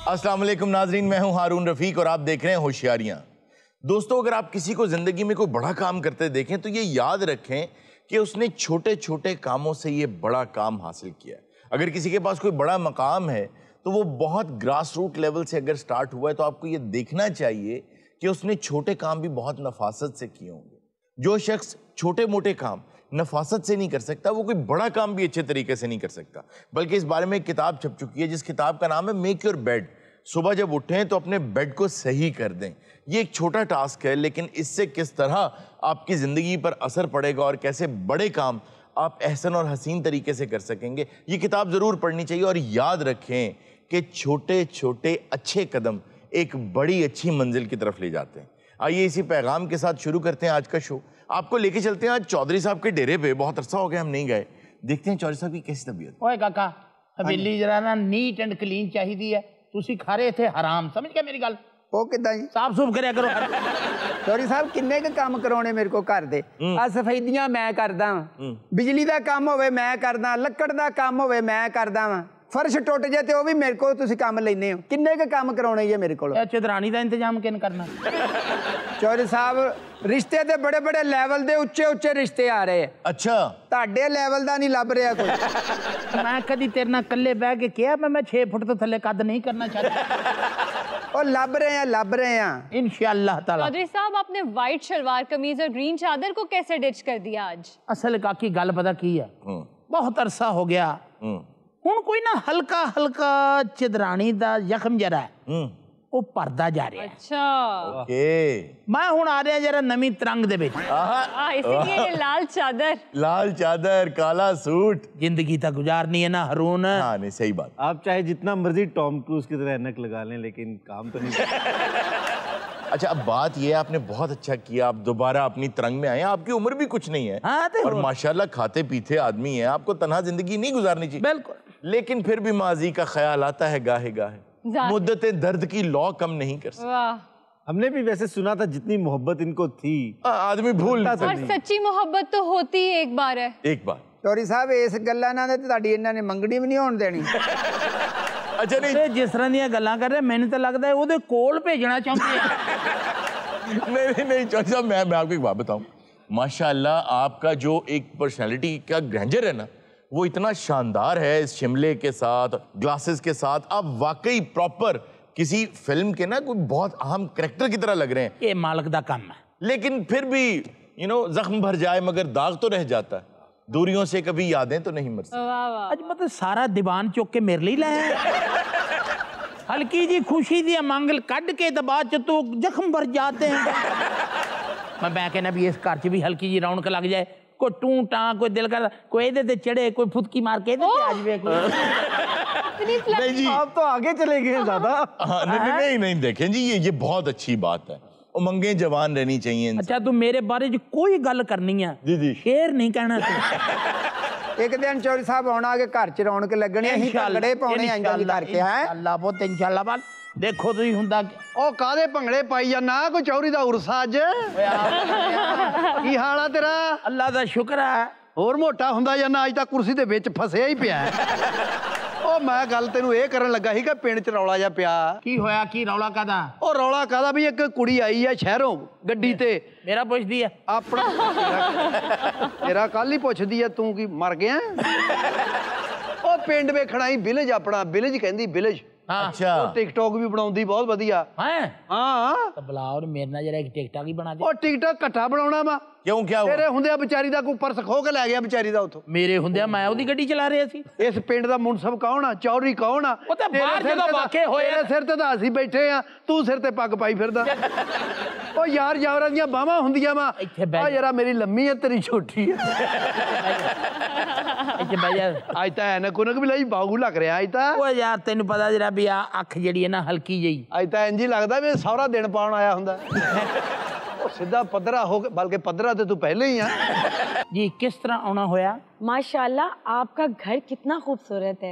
अस्सलाम वालेकुम नाजरीन, मैं हूं हारून रफीक और आप देख रहे हैं होशियारियां। दोस्तों, अगर आप किसी को जिंदगी में कोई बड़ा काम करते देखें तो ये याद रखें कि उसने छोटे छोटे कामों से ये बड़ा काम हासिल किया है। अगर किसी के पास कोई बड़ा मकाम है तो वो बहुत ग्रास रूट लेवल से अगर स्टार्ट हुआ है तो आपको ये देखना चाहिए कि उसने छोटे काम भी बहुत नफासत से किए होंगे। जो शख्स छोटे मोटे काम नफासत से नहीं कर सकता वो कोई बड़ा काम भी अच्छे तरीके से नहीं कर सकता। बल्कि इस बारे में एक किताब छप चुकी है जिस किताब का नाम है मेक योर बेड। सुबह जब उठें तो अपने बेड को सही कर दें। ये एक छोटा टास्क है, लेकिन इससे किस तरह आपकी ज़िंदगी पर असर पड़ेगा और कैसे बड़े काम आप एहसन और हसीन तरीके से कर सकेंगे, ये किताब ज़रूर पढ़नी चाहिए। और याद रखें कि छोटे छोटे अच्छे कदम एक बड़ी अच्छी मंजिल की तरफ ले जाते हैं। आइए इसी पैगाम के साथ शुरू करते हैं आज का शो। आपको लेके चलते हैं आज चौधरी साहब के डेरे पे। बहुत अरसा हो गया हम नहीं गए। देखते हैं चौधरी साहब की कैसी तबीयत। ओए काका, हवेली जरा ना नीट एंड क्लीन चाहिए है। तुसी खा रहे थे हराम, समझ गया मेरी गल? ਉਹ ਕਿਦਾਂ ਜੀ साफ सूफ करया करो। ਸੋਰੀ ਸਾਹਿਬ ਕਿੰਨੇ ਕੁ ਕੰਮ ਕਰਾਉਣੇ ਮੇਰੇ ਕੋ ਘਰ ਦੇ ਆ ਸਫੈਦੀਆਂ ਮੈਂ ਕਰਦਾ ਵਾਂ ਬਿਜਲੀ ਦਾ ਕੰਮ ਹੋਵੇ ਮੈਂ ਕਰਦਾ ਲੱਕੜ ਦਾ ਕੰਮ ਹੋਵੇ ਮੈਂ ਕਰਦਾ ਵਾਂ फर्श टुट जाए तो भी मेरे को तुसी काम लेने हो किन्ने के काम कराने ही है मेरे को चौधरानी का इंतजाम किन करना? चौधरी साहब रिश्ते ते बड़े बड़े लेवल दे उच्चे उच्चे रिश्ते आ रहे हैं। अच्छा ताड़े लेवल दा नहीं लभ रहा कोई। मैं कदी तेरे नाल कल्ले बह के कहा मैं 6 फुट तो थल्ले कद नहीं करना चाहता। और लभ रहे हैं इंशाअल्लाह ताला। चौधरी साहब, आपने व्हाइट शलवार कमीज और ग्रीन चादर को कैसे डिच कर दिया आज? असल काकी गल पता की है, बहुत अरसा हो गया हुण कोई ना हल्का हल्का चदरानी दा जख्म जरा है वो भरदा जा रहा है। अच्छा मैं हुण आ रहा जरा नवी तरंग दे विच। इसीलिए ये लाल चादर काला सूट जिंदगी तो गुजारनी है ना हरून। हाँ नहीं सही बात। आप चाहे जितना मर्जी टॉम क्रूज की तरह ऐनक लगा लें लेकिन काम तो नहीं। अच्छा, अब बात ये है, आपने बहुत अच्छा किया, आप दोबारा अपनी तरंग में आए। आपकी उम्र भी कुछ नहीं है। हाँ, और माशाल्लाह खाते पीते आदमी है, आपको तन्हा जिंदगी नहीं गुजारनी चाहिए। बिल्कुल। लेकिन फिर भी माजी का ख्याल आता है गाहे गाहे। मुद्दतें दर्द की लौ कम नहीं कर सकती। हमने भी वैसे सुना था जितनी मोहब्बत इनको थी आदमी भूल नहीं और सच्ची मोहब्बत तो होती ही एक बार है। एक बार चौधरी साहब इस गल्ला नाल ते तुहाडी इन्हां ने मंगनी भी नहीं होण देनी। अच्छा नहीं, जिस तरह दी गल्लां कर रहे मैंने तो लगता है ओदे कोल भेजना चाहते हैं। नहीं चौधरी साहब, मैं आपको एक बात बताऊं। माशाल्लाह आपका जो एक पर्सनालिटी का ग्रैंडर है ना वो इतना शानदार है। इस शिमले के साथ, ग्लासेस के साथ आप वाकई प्रॉपर किसी फिल्म के ना कोई बहुत अहम कैरेक्टर की तरह लग रहे हैं। ये मालिक दा काम है। लेकिन फिर भी जख्म भर जाए मगर दाग तो रह जाता है। दूरियों से कभी यादें तो नहीं मर सकती। आज मतलब सारा दीवान चुक के मेरे लिए लाया। हल्की जी खुशी दी मंगल कट के तो बाद च तू जख्म भर जाते हैं। मैं कहना भी इस घर च भी हल्की जी रौनक लग जाए, कोई टू टा कोई दिल कर कोई इधर ते चढ़े, कोई फुदकी मार के इधर आ जावे। नहीं जी, आप तो आगे चले गए ज्यादा। हाँ, नहीं देखें जी, ये बहुत अच्छी बात है। उमंगें जवान रहनी चाहिए। अच्छा, तू मेरे बारे च कोई गल करनी है जी शेर नहीं कहना तू। एक दिन चौधरी साहब आना के घर च रौनक लगनी असीं भंगड़े पाउणे अंजलि करके हैं। इंशाअल्लाह बहुत इंशाअल्लाह बात देखो तुसीं हुंदा ओ कादे भंगड़े पाई जाना कोई चौरी दा उर्स अज की हाल है तेरा? अल्लाह दा शुक्र है। होर मोटा हुंदा जाना अज तक कुर्सी दे विच फसिया ही पिया। ओ मैं गल तेनू ये करन लगा ही कि पिंड च रौला जा पिया। की होया, की रौला कादा? ओ रौला कादा भी एक कुड़ी आई है शहरों गड्डी ते। मेरा पुछदी है अपना तेरा कल ही पुछदी है तू की मर गया? ओ पिंड वेखना ही विलेज अपना विलेज कहंदी विलेज। अच्छा, टिकटॉक भी बनाउंदी बहुत वधिया। हैं? हाँ तो बुला और मेरे नाल जरा एक टिकटॉक ही बना दे। ओ टिकटॉक घट्टा बनाउणा वा क्यों क्या हुआ? तेरे हुंदे बेचारी दा कोई पर्स खो के लै गया बेचारी दा उथों। मेरे हुंदे मैं ओदी गड्डी चला रहा सी। इस पिंड दा मुनसब कौन आ? चौधरी कौन आ? ਉਹ ਤਾਂ ਬਾਹਰ ਜਦੋਂ ਵਾਕੇ ਹੋਏ तेरे सिर ते तां ਅਸੀਂ बैठे आ, तू सिर ते पग पाई फिरदा। ओ यार यावरां ਦੀਆਂ ਬਾਹਾਂ ਹੁੰਦੀਆਂ ਵਾ। ਇੱਥੇ ਬਹਿ आ जरा मेरी लम्मी है तेरी छोटी है। ਇੱਥੇ ਬਹਿ ਜਾ। आज ਤਾਂ ਐਨਕ ਉਨਕ ਵੀ ਲਈ ਬਾਗੂ ਲੱਗ ਰਿਹਾ ਅੱਜ ਤਾਂ। ਓਏ ਯਾਰ ਤੈਨੂੰ ਪਤਾ ਜਰਾ ਵੀ ਆ ਅੱਖ ਜਿਹੜੀ ਹੈ ਨਾ ਹਲਕੀ ਜਿਹੀ। ਅੱਜ ਤਾਂ ਇੰਜ ਹੀ ਲੱਗਦਾ ਵੀ ਸਹੁਰਾ ਦਿਨ ਪਾਉਣ ਆਇਆ ਹੁੰਦਾ। ਉਹ ਸਿੱਧਾ ਪੱਧਰਾ ਹੋ ਕੇ, ਬਲਕਿ ਪੱਧਰਾ ਤੇ ਤੂੰ ਪਹਿਲੇ ਹੀ ਆ। जी किस तरह आना होया? माशाल्लाह आपका घर कितना खूबसूरत है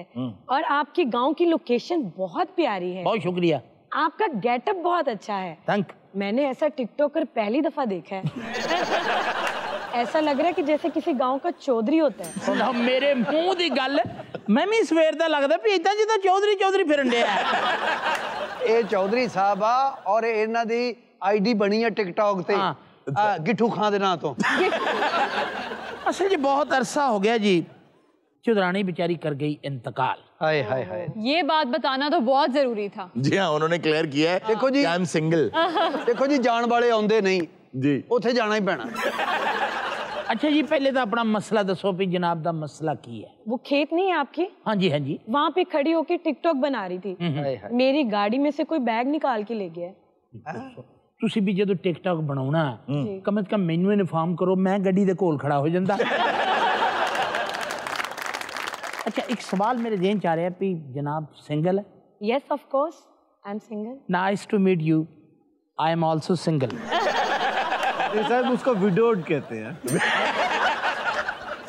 और आपके गांव की लोकेशन बहुत प्यारी है। बहुत शुक्रिया। आपका गेटअप बहुत अच्छा है। थैंक। मैंने ऐसा टिकटॉकर पहली दफा देखा है। ऐसा लग रहा है कि जैसे किसी गांव का चौधरी होता है। सुना मेरे मुंह दी गल, मैं भी सवेर दा लगदा भी इदां जिद्दां चौधरी चौधरी फिरन डਿਆ। ਇਹ ਚੌਧਰੀ ਸਾਹਿਬ ਆ ਔਰ ਇਹਨਾਂ ਦੀ ਆਈਡੀ ਬਣੀ ਆ ਟਿਕਟੌਕ ਤੇ ਗਿੱਠੂ ਖਾਂ ਦੇ ਨਾਂ ਤੋਂ। असल जी बहुत अरसा हो गया जी, चुदरानी बेचारी कर गई इंतकाल। ਹਾਏ ਹਾਏ ਹਾਏ। ये बात बताना तो बहुत जरूरी था। जी हाँ, उन्होंने क्लियर किया है। देखो जी, आई एम सिंगल। ਦੇਖੋ ਜੀ ਜਾਣ ਵਾਲੇ ਆਉਂਦੇ ਨਹੀਂ जी, ਉੱਥੇ ਜਾਣਾ ਹੀ ਪੈਣਾ। अच्छा जी, पहले तो अपना मसला दसो भी जनाब दा मसला की है। वो खेत नहीं है आपकी, हाँ जी हाँ जी। वहाँ पे खड़ी होके टिकटॉक बना रही थी, ਹਾਏ ਹਾਏ। मेरी गाड़ी में से कोई बैग निकाल के ले गया है। ਤੁਸੀਂ ਵੀ ਜਦੋਂ ਟਿਕਟੌਕ ਬਣਾਉਣਾ ਕਮ ਸੇ ਕਮ ਮੈਨੂੰ ਇਨਫਾਰਮ ਕਰੋ, ਮੈਂ ਗੱਡੀ ਦੇ ਕੋਲ ਖੜਾ ਹੋ ਜਾਂਦਾ। अच्छा, एक सवाल मेरे ज़हन च आ रहा है भी जनाब सिंगल है? Yes, of course, I'm single. Nice to meet you. I am also single. साहब उसको विडोड कहते हैं।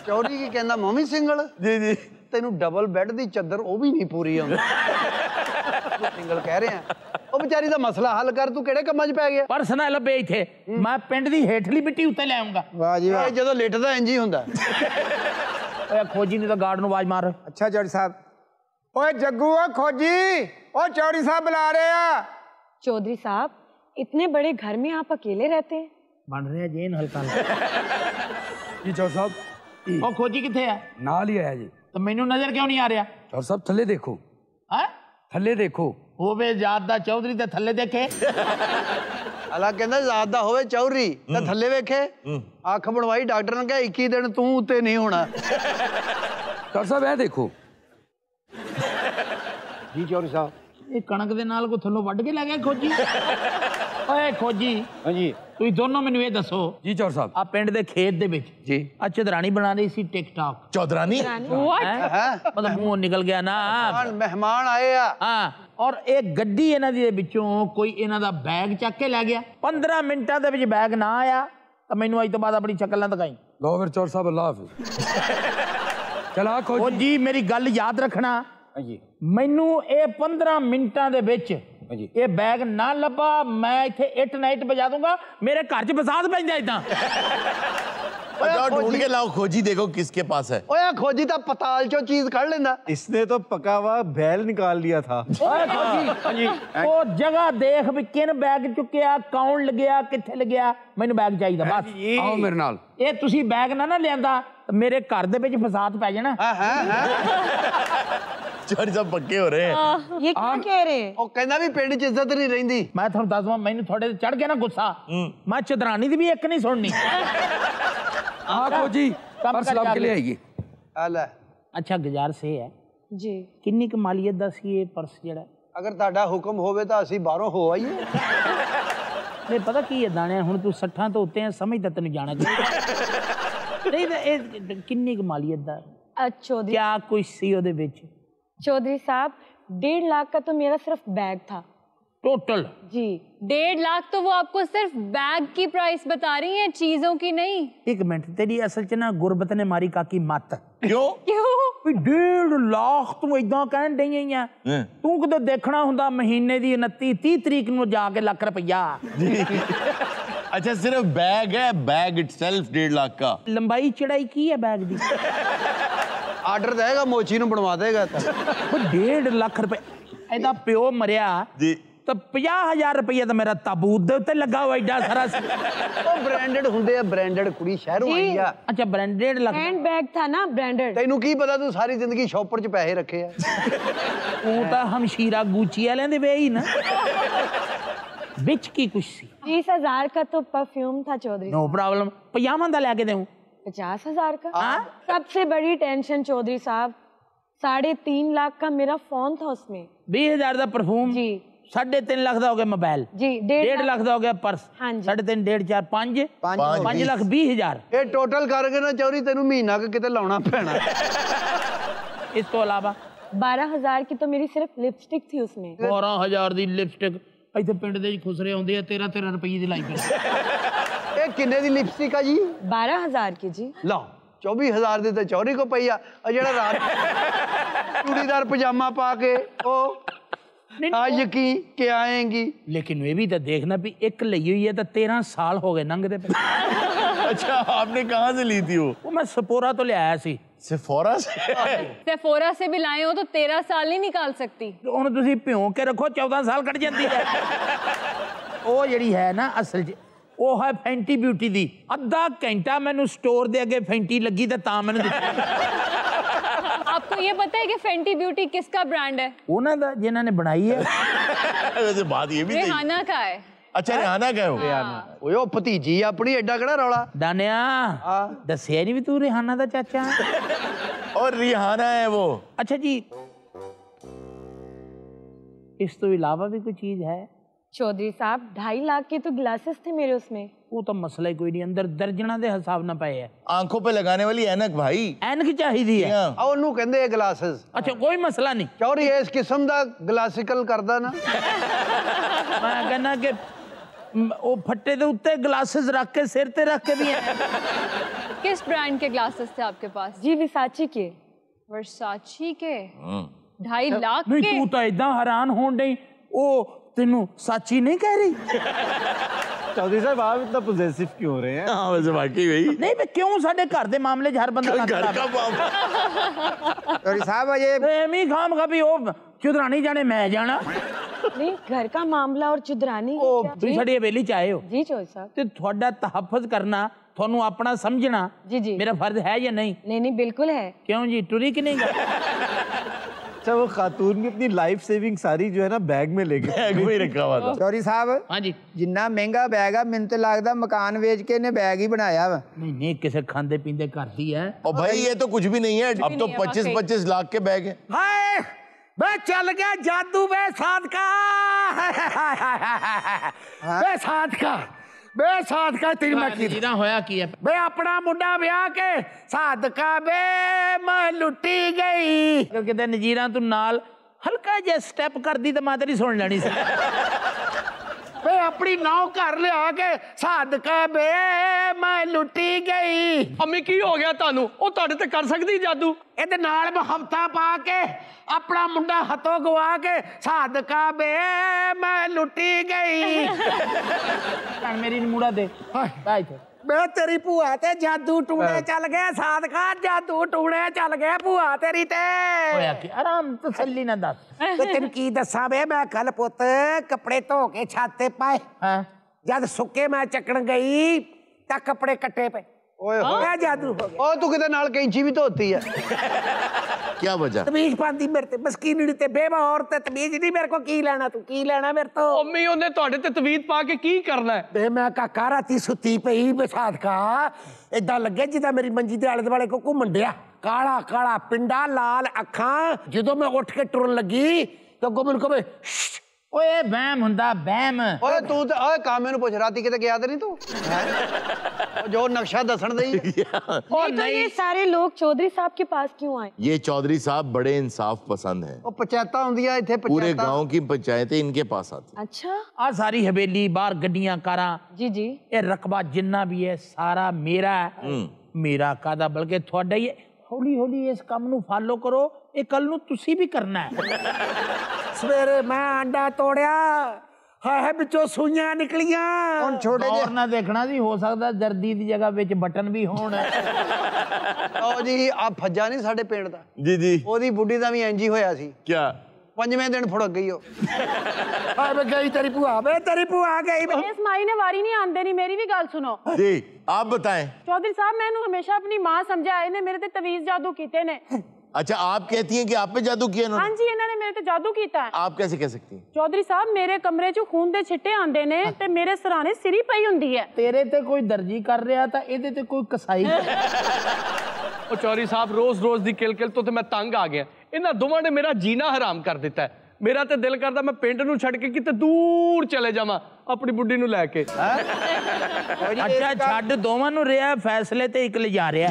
ਚੌਧਰੀ ਕੀ ਕਹਿੰਦਾ ਮੰਮੀ ਸਿੰਗਲ? जी जी। ਤੈਨੂੰ ਡਬਲ ਬੈੱਡ ਦੀ ਚੱਦਰ ਉਹ ਵੀ ਨਹੀਂ ਪੂਰੀ ਆਉਂਦੀ। ਸਿੰਗਲ ਕਹਿ ਰਿਹਾ ਉਹ ਵਿਚਾਰੀ ਦਾ ਮਸਲਾ ਹੱਲ ਕਰ, ਤੂੰ ਕਿਹੜੇ ਕੰਮਾਂ 'ਚ ਪੈ ਗਿਆ? पर्सनल ਲੱਭੇ ਇੱਥੇ, ਮੈਂ ਪਿੰਡ ਦੀ ਹੇਠਲੀ ਮਿੱਟੀ ਉੱਤੇ ਲੈ ਆਉਂਗਾ। ਵਾਹ ਜੀ ਵਾਹ। ਇਹ ਜਦੋਂ ਲਿਟਦਾ ਇੰਜ ਹੀ ਹੁੰਦਾ। ਓਏ ਖੋਜੀ ਨਹੀਂ ਤਾਂ ਗਾਰਡ ਨੂੰ ਆਵਾਜ਼ ਮਾਰ। ਅੱਛਾ ਚੌਧਰੀ ਸਾਹਿਬ। ਓਏ ਜੱਗੂ ਓ ਖੋਜੀ, ਓ ਚੌਧਰੀ ਸਾਹਿਬ ਬੁਲਾ ਰਹੇ ਆ। चौधरी साहब, इतने बड़े घर में आप अकेले रहते हैं? ਬਣ ਰਿਹਾ ਜੇਨ ਹਲਕਾ। ਜੀ ਚੌਰ ਸਾਹਿਬ, ਉਹ ਖੋਜੀ ਕਿੱਥੇ ਆ? ਨਾਲ ਹੀ ਆਇਆ ਜੀ। ਤਾਂ ਮੈਨੂੰ ਨਜ਼ਰ ਕਿਉਂ ਨਹੀਂ ਆ ਰਿਹਾ? ਚੌਰ ਸਾਹਿਬ ਥੱਲੇ ਦੇਖੋ, ਹੈ ਥੱਲੇ ਦੇਖੋ। ਹੋਵੇ ਜਾਤ ਦਾ ਚੌਧਰੀ ਤੇ ਥੱਲੇ ਦੇਖੇ। ਅਲਾ ਕਹਿੰਦਾ ਜ਼ਾਤ ਦਾ ਹੋਵੇ ਚੌਧਰੀ ਤਾਂ ਥੱਲੇ ਵੇਖੇ। ਅੱਖ ਬਣਵਾਈ ਡਾਕਟਰ ਨੇ ਕਿਹਾ 21 ਦਿਨ ਤੂੰ ਉੱਤੇ ਨਹੀਂ ਹੋਣਾ। ਚੌਰ ਸਾਹਿਬ ਇਹ ਦੇਖੋ। ਜੀ ਚੌਧਰੀ ਸਾਹਿਬ। ਇਹ ਕਣਕ ਦੇ ਨਾਲ ਕੋ ਥੱਲੋਂ ਵੱਢ ਕੇ ਲੈ ਗਿਆ ਖੋਜੀ। ਓਏ ਖੋਜੀ, ਹਾਂਜੀ ਤੁਸੀਂ ਦੋਨੋਂ ਮੈਨੂੰ ਇਹ ਦੱਸੋ, ਜੀ ਚੌਰ ਸਾਹਿਬ। ਆ ਪਿੰਡ ਦੇ ਖੇਤ ਦੇ ਵਿੱਚ ਜੀ ਆ ਚਦਰਾਣੀ ਬਣਾ ਰਹੀ ਸੀ ਟਿਕਟੌਕ। चौधरानी। What? ਹੈ ਮਤਲਬ ਮੂੰਹ ਨਿਕਲ ਗਿਆ ਨਾ। ਮਹਿਮਾਨ ਆਏ ਆ। ਹਾਂ, ਔਰ ਇਹ ਗੱਡੀ ਇਹਨਾਂ ਦੀ ਦੇ ਵਿੱਚੋਂ ਕੋਈ ਇਹਨਾਂ ਦਾ ਬੈਗ ਚੱਕ ਕੇ ਲੈ ਗਿਆ। 15 ਮਿੰਟਾਂ ਦੇ ਵਿੱਚ ਬੈਗ ਨਾ ਆਇਆ ਤਾਂ ਮੈਨੂੰ ਅੱਜ ਤੋਂ ਬਾਅਦ ਆਪਣੀ ਸ਼ਕਲ ਨਾ ਦਿਖਾਈ। ਲਓ ਫਿਰ ਚੌਰ ਸਾਹਿਬ, ਅੱਲਾ ਹਾਫਿਜ਼। ਚਲਾ ਉਹ ਖੋਜੀ। ਜੀ ਮੇਰੀ ਗੱਲ ਯਾਦ ਰੱਖਣਾ, ਹਾਂਜੀ ਮੈਨੂੰ ਇਹ 15 ਮਿੰਟਾਂ ਦੇ ਵਿੱਚ ਹਾਂਜੀ। ਇਹ ਬੈਗ ਨਾ ਲੱਭਾ, ਮੈਂ ਇੱਥੇ ਇੱਟ ਨਾਈਟ ਵਜਾ ਦੂੰਗਾ। ਮੇਰੇ ਘਰ 'ਚ ਫਸਾਦ ਪੈਂਦਾ ਇਦਾਂ। जाओ ढूंढ के लाओ, खोजी देखो किसके पास है। ਓਏ ਖੋਜੀ ਤਾਂ ਪਤਾਲ ਚੋਂ ਚੀਜ਼ ਕੱਢ ਲੈਂਦਾ। इसने तो पका हुआ बैल निकाल लिया था। ਉਹ ਜਗ੍ਹਾ ਦੇਖ ਵੀ ਕਿਨ ਬੈਗ ਚੁੱਕਿਆ, ਕੌਣ ਲੱਗਿਆ, ਕਿੱਥੇ ਲੱਗਿਆ। ਮੈਨੂੰ ਬੈਗ ਚਾਹੀਦਾ ਬਸ। आओ मेरे नाल। ਇਹ ਤੁਸੀਂ ਬੈਗ ਨਾ ਲਿਆਂਦਾ ਤਾਂ ਮੇਰੇ ਘਰ ਦੇ ਵਿੱਚ ਫਸਾਦ ਪੈ ਜਾਣਾ। चौधरी साहब पक्के हो रहे हैं। ये क्या कह रहे हैं? ਉਹ ਕਹਿੰਦਾ ਵੀ ਪਿੰਡ 'ਚ ਇੱਜ਼ਤ ਨਹੀਂ ਰਹਿੰਦੀ। ਮੈਂ ਤੁਹਾਨੂੰ ਦੱਸ ਦਵਾਂ, ਮੈਨੂੰ ਥੋੜੇ ਚੜ ਗਿਆ ਨਾ ਗੁੱਸਾ, ਮੈਂ ਚਦਰਾਣੀ ਦੀ ਵੀ ਇੱਕ ਨਹੀਂ ਸੁਣਨੀ। हाँ खोजी, कम पर्स कर लाभ के जाके। लिए आइए। ਆ ਲੈ, ਅੱਛਾ, ਗੁਜ਼ਾਰਿਸ਼ ਇਹ ਹੈ, जी ਕਿੰਨੀ ਕੁ ਮਾਲੀਅਤ ਦਾ ਸੀ ਇਹ ਪਰਸ ਜਿਹੜਾ? ਅਗਰ ਤੁਹਾਡਾ ਹੁਕਮ ਹੋਵੇ ਤਾਂ ਅਸੀਂ ਬਾਹਰੋਂ ਹੋ ਆਈਏ। ਨਹੀਂ ਪਤਾ ਕੀ ਹੈ ਦਾਣਿਆ, ਹੁਣ ਤੂੰ 60 ਤੋਂ ਉੱਤੇ ਆ, ਸਮਝ ਤਾਂ ਤੈਨੂੰ ਜਾਣਾ ਚਾਹੀਦਾ। ਨਹੀਂ ਤਾਂ ਇਹ ਕਿੰਨੀ ਕੁ ਮਾਲੀਅਤ ਦਾ, चौधरी ਕਿਆ ਕੁਛ ਸੀ ਉਹਦੇ ਵਿੱਚ चौधरी साहब, 1.5 लाख का तो मेरा सिर्फ बैग था ਟੋਟਲ? जी। 1.5 लाख तो वो आपको सिर्फ बैग की प्राइस बता रही हैं, चीजों की नहीं। ਇੱਕ ਮਿੰਟ, ਤੇਰੀ ਅਸਲ 'ਚ ਨਾ ਗੁਰਬਤ ਨੇ ਮਾਰੀ ਕਾਕੀ ਮੱਤ। क्यों? क्यों? ਵੀ 1.5 ਲੱਖ ਤੂੰ ਇਦਾਂ ਕਹਿਣ ਡਈਆਂ ਆ। ਤੂੰ ਕਿਤੇ ਦੇਖਣਾ ਹੁੰਦਾ ਮਹੀਨੇ ਦੀ 29-30 ਤਰੀਕ ਨੂੰ ਜਾ ਕੇ ਲੱਖ ਰੁਪਈਆ। अच्छा सिर्फ बैग है, बैग इटसेल्फ 1.5 लाख का। ਲੰਬਾਈ ਚੜਾਈ ਕੀ ਹੈ ਬੈਗ ਦੀ? ਆਰਡਰ ਦੇਗਾ ਮੋਚੀ ਨੂੰ ਬਣਵਾ ਦੇਗਾ ਤਾਂ। ਉਹ 1.5 ਲੱਖ ਰੁਪਏ। ਇਹਦਾ ਪਿਓ ਮਰਿਆ जी। ਤਾਂ 50,000 ਰੁਪਏ ਤਾਂ ਮੇਰਾ ਤਾਬੂਤ ਦੇ ਉੱਤੇ ਲੱਗਾ ਹੋਇਆ ਐਡਾ ਸਾਰਾ। ਉਹ ਬ੍ਰਾਂਡਡ ਹੁੰਦੇ ਆ, ਬ੍ਰਾਂਡਡ ਕੁੜੀ ਸ਼ਹਿਰੋਂ ਆਈ ਆ। ਅੱਛਾ, ਬ੍ਰਾਂਡਡ ਲੱਗ। हैंड बैग था ना, ब्रांडेड। ਤੈਨੂੰ ਕੀ ਪਤਾ, ਤੂੰ ਸਾਰੀ ਜ਼ਿੰਦਗੀ ਸ਼ੌਪਰ 'ਚ ਪੈਸੇ ਰੱਖੇ ਆ। ਉਹ ਤਾਂ ਹਮਸ਼ੀਰਾ ਗੂਚੀ ਵਾਲਿਆਂ ਦੇ ਵੇ ਹੀ ਨਾ। ਵਿੱਚ ਕੀ ਕੁਛ ਸੀ? 30,000 का तो परफ्यूम था चौधरी। ਨੋ ਪ੍ਰੋਬਲਮ, 50 ਦਾ ਲੈ ਕੇ ਦੇਉਂ। 50,000 का? सबसे बड़ी टेंशन चौधरी साहब, 3.5 लाख का मेरा फोन था उसमें। 20,000 ਦਾ ਪਰਫਿਊਮ जी 3.5 ਲੱਖ ਦਾ ਹੋ ਗਿਆ ਮੋਬਾਈਲ, जी 1.5 ਲੱਖ ਦਾ ਹੋ ਗਿਆ ਪਰਸ। हाँ जी। 3.5 1.5 4 5 5 ਲੱਖ 20,000। ਇਹ ਟੋਟਲ ਕਰਕੇ ਨਾ ਚੌਰੀ ਤੈਨੂੰ ਮਹੀਨਾ ਕੁ ਕਿਤੇ ਲਾਉਣਾ ਪੈਣਾ। ਇਸ ਤੋਂ ਇਲਾਵਾ 12,000 की तो मेरी सिर्फ लिपस्टिक थी उसमें। 12,000 ਦੀ ਲਿਪਸਟਿਕ ਇੱਥੇ ਪਿੰਡ ਦੇ ਵਿੱਚ ਖੁਸਰੇ ਆਉਂਦੇ ਆ, 13 ਰੁਪਏ ਦੀ ਲਾਈ ਪਈ। ਇਹ ਕਿੰਨੇ ਦੀ ਲਿਪਸਟਿਕ ਆ ਜੀ? 12,000 की जी। ਲਓ 24,000 ਦੀ ਤਾਂ ਚੌਰੀ ਕੋ ਪਈ ਆ। ਉਹ ਜਿਹੜਾ ਰਾਤ ਚੂੜੀਦਾਰ ਪਜਾਮਾ ਪਾ ਕੇ ਉਹ आज की क्या आएंगी। लेकिन वे भी तो देखना भी एक ਲਈ ਹੋਈ ਹੈ ਤਾਂ 13 ਸਾਲ ਹੋ ਗਏ ਲੰਘਦੇ ਪਏ। अच्छा, आपने कहाँ से ली थी वो मैं सपोरा तो ले आया सी। सेफोरा से? सेफोरा से भी लाए हो तो 13 साल नहीं निकाल सकती। ਹੁਣ ਤੁਸੀਂ ਭਿਉਂ ਕੇ ਰੱਖੋ 14 ਸਾਲ ਕੱਢ ਜਾਂਦੀ ਹੈ। ਉਹ ਜਿਹੜੀ ਹੈ ਨਾ ਅਸਲ 'ਚ ਉਹ ਹੈ ਫੈਂਟੀ ਬਿਊਟੀ ਦੀ। ਅੱਧਾ ਘੰਟਾ ਮੈਨੂੰ ਸਟੋਰ ਦੇ ਅੱਗੇ ਫੈਂਟੀ ਲੱਗੀ ਤੇ ਤਾਂ ਮੈਨੂੰ आपको ये पता है कि फेंटी ब्यूटी किसका ब्रांड है? ਉਹਨਾਂ ਦਾ ਜਿਨ੍ਹਾਂ ਨੇ ਬਣਾਈ ਹੈ। वैसे बात ये भी सही। रेहाना का है। अच्छा, रेहाना का है वो? ਓਏ ਉਹ ਭਤੀਜੀ ਆਪਣੀ ਐਡਾ ਕਿਹੜਾ ਰੌਲਾ। ਦਾਨਿਆ ਦੱਸਿਆ ਨਹੀਂ ਵੀ ਤੂੰ ਰਿਹਾਨਾ ਦਾ ਚਾਚਾ ਹੈ। और रिहाना है वो। अच्छा जी, इस तो अलावा भी कोई चीज है? चौधरी साहब 2.5 लाख के तो ग्लासेस थे मेरे उसमें। वो तो मसला ही कोई नहीं, अंदर दर्जना दे हिसाब ना पाए है। आंखों पे लगाने वाली ऐनक भाई। ऐनक चाहिए है। हाँ। ਆ ਉਹਨੂੰ ਕਹਿੰਦੇ ਆ ਗਲਾਸਸ। अच्छा कोई मसला नहीं। ਚੌਰੀ ਇਸ ਕਿਸਮ ਦਾ ਗਲਾਸਿਕਲ ਕਰਦਾ ਨਾ। मैं कहना कि वो फट्टे दे उत्ते ग्लासेस रख के सिर ते रख के भी हैं। किस ब्रांड के ग्लासेस थे आपके पास? जी विसाची के। वर्साची के? 2.5 लाख नहीं के? तू तो इतना हैरान होन डई। ओ तेनू साची नहीं कह रही? चौधरी साहब आप इतना पोजेसिव क्यों हो रहे हैं? हाँ वैसे वाकई भाई। नहीं मैं क्यों साडे घर दे मामले च हर बंदा घर का मामला। चौधरी साहब ये एमी खाम का भी ओ चुदरानी जाने मैं जाना। नहीं घर का मामला और चुदरानी ओ तुम साडी हवेली च आए हो जी चौधरी साहब। ते थोड़ा तहफ्फुज करना, थोनू अपना समझना जी जी मेरा फर्ज है या नहीं? नहीं नहीं बिल्कुल है। क्यों जी टुरी कि नहीं गए? अच्छा वो खातून भी अपनी लाइफ सेविंग सारी जो है ना बैग में ले गए। बैग में ही रखा हुआ था। चौधरी साहब हाँ जी। जिन्ना महंगा बैग है मैंने तो लगता मकान बेच के ने बैग ही बनाया वा। नहीं नहीं किसे खांदे पींदे घर दी है। और भाई ये तो कुछ भी नहीं है, अब तो नहीं है, 25-25 लाख के बैग है। हाय बे चल गया जादू बे साथ का। बे साथ का तेरी मैं की जीना होया की है बे अपना मुंडा ब्याह के सादका बे मैं लुटी गई। किते नजीरा तू नाल हल्का जिहा स्टेप कर दी तो मैं तेरी सुन लेनी सी। बे अपनी नाव घर लिया के सादका बे मैं लुटी गई। अम्मी की हो गया तानू? ओ तुहाडे ते कर सकदी जादू? ਇਹਦੇ ਨਾਲ ਮੈਂ ਹਫਤਾ ਪਾ ਕੇ ਆਪਣਾ ਮੁੰਡਾ ਹੱਥੋਂ ਗਵਾ ਕੇ ਸਾਦਕਾ ਬੇ ਮੈਂ ਲੁੱਟੀ ਗਈ। ਕਣ ਮੇਰੀ ਨੂੰ ਮੁੰਡਾ ਦੇ ਬਾਈ ਤੇ ਮੈਂ ਤੇਰੀ ਭੂਆ ਤੇ ਜਾਦੂ ਟੂਣੇ ਚੱਲ ਗਏ ਸਾਦਕਾ ਜਾਦੂ ਟੂਣੇ ਚੱਲ ਗਏ ਭੂਆ ਤੇਰੀ ਤੇ ਹੋਇਆ ਕਿ ਆਰਾਮ ਤਸੱਲੀ ਨਾ ਦੱਸ ਤੇ ਤੈਨੂੰ ਕੀ ਦੱਸਾਂ ਬੇ ਮੈਂ ਕੱਲ ਪੁੱਤ ਕੱਪੜੇ ਧੋ ਕੇ ਛੱਤ ਤੇ ਪਾਏ ਹਾਂ ਜਦ ਸੁੱਕੇ ਮੈਂ ਚੱਕਣ ਗਈ ਤਾਂ ਕੱਪੜੇ ਕੱਟੇ ਪਏ। ਓਏ ਹੋਇਆ ਜਾਦੂ ਹੋ ਗਿਆ। ਉਹ ਤੂੰ ਕਿਤੇ ਨਾਲ ਕੈਂਚੀ ਵੀ ਧੋਤੀ ਹੈ। क्या वजह? तमीज पाती मेरे ते मस्कीनी ते बेवा औरत तमीज नहीं मेरे को की लेना तू की लेना मेरे तो। अम्मी ਉਹਨੇ ਤੁਹਾਡੇ ਤੇ ਤਵੀਤ ਪਾ ਕੇ ਕੀ ਕਰਨਾ ਹੈ? बे मैं काका राती सुती पई बसात का इदा लगे जिदा मेरी मंजी दे आले दुआले को घूमन दिया काला काला पिंडा लाल अखां जो मैं उठ के टुरन लगी तो गुमन को ओए बहम हुंदा बहम। ਓਏ ਤੂੰ ਤੇ ਓਏ ਕਾਮੇ ਨੂੰ ਪੁੱਛ ਰਾਤੀ ਕਿਤੇ ਗਿਆ ਤੇ ਨਹੀਂ ਤੂੰ? ਜੋ ਨਕਸ਼ਾ ਦੱਸਣ ਦੇ नहीं तो ये सारे लोग चौधरी साहब के पास क्यों आए? ये चौधरी साहब बड़े इंसाफ पसंद हैं। ਉਹ ਪੰਚਾਇਤਾਂ ਹੁੰਦੀਆਂ ਇੱਥੇ पूरे ਪੰਚਾਇਤਾਂ। गांव की पंचायतें इनके पास आती हैं। अच्छा आ सारी हवेली बाहर गड्डियां कारां जी जी ये रकबा जिन्ना भी है सारा मेरा है। मेरा कादा बल्कि थोड़ा ही हौली हौली इस काम नू फॉलो करो ये कल नू तुसी भी करना है। सवेरे मैं अंडा तोड़िया है बिचों सूइयां निकलियां ਹੁਣ ਛੋਟੇ ਜਿਹੇ और ना देखना सी हो सकता दर्दी दी जगह विच बटन भी होण। ਉਹ ਜੀ ਆ ਫੱਜਾ ਨਹੀਂ ਸਾਡੇ ਪਿੰਡ ਦਾ, जी जी। ਉਹਦੀ ਬੁੱਢੀ ਦਾ ਵੀ ਇੰਜ ਹੀ ਹੋਇਆ ਸੀ। क्या? 5ਵੇਂ ਦਿਨ ਫੁੜਕ ਗਈ ਉਹ। हाय मैं गई तेरी बुआ मैं तेरी बुआ गई इस माई ने वारी नहीं आंदे नहीं मेरी भी गल सुनो। जी आप बताएं। चौधरी साहब मैंने हमेशा अपनी मां समझा इन्हें मेरे ते तवीज जादू कीते ने। अच्छा आप कहती हैं कि आप पे जादू किया हाँ इन्होंने? जी इन्होंने मेरे ते जादू कीता है। आप कैसे कह सकती हैं? चौधरी साहब मेरे कमरे च खून दे छिट्टे आंदे ने ते मेरे सराने सिरी पई हुंदी है। तेरे ते कोई दर्जी कर रहा था ਇਹਦੇ ਤੇ ਕੋਈ ਕਸਾਈ ਉਹ ਚੌਰੀ ਸਾਹਿਬ ਰੋਜ਼ ਦੀ ਕਿਲ ਤੋਂ ਤੇ ਮੈਂ ਤੰਗ ਆ ਗਿਆ। ਇਹਨਾਂ ਦੋਵਾਂ ਨੇ ਮੇਰਾ ਜੀਣਾ ਹਰਾਮ ਕਰ ਦਿੱਤਾ ਹੈ। ਮੇਰਾ ਤੇ ਦਿਲ ਕਰਦਾ ਮੈਂ ਪਿੰਡ ਨੂੰ ਛੱਡ ਕੇ ਕਿਤੇ ਦੂਰ ਚਲੇ ਜਾਵਾਂ ਆਪਣੀ ਬੁੱਢੀ ਨੂੰ ਲੈ ਕੇ। ਅੱਛਾ ਛੱਡ ਦੋਵਾਂ ਨੂੰ ਰਿਹਾ ਫੈਸਲੇ ਤੇ ਇੱਕ ਲਿਜਾ ਰਿਹਾ।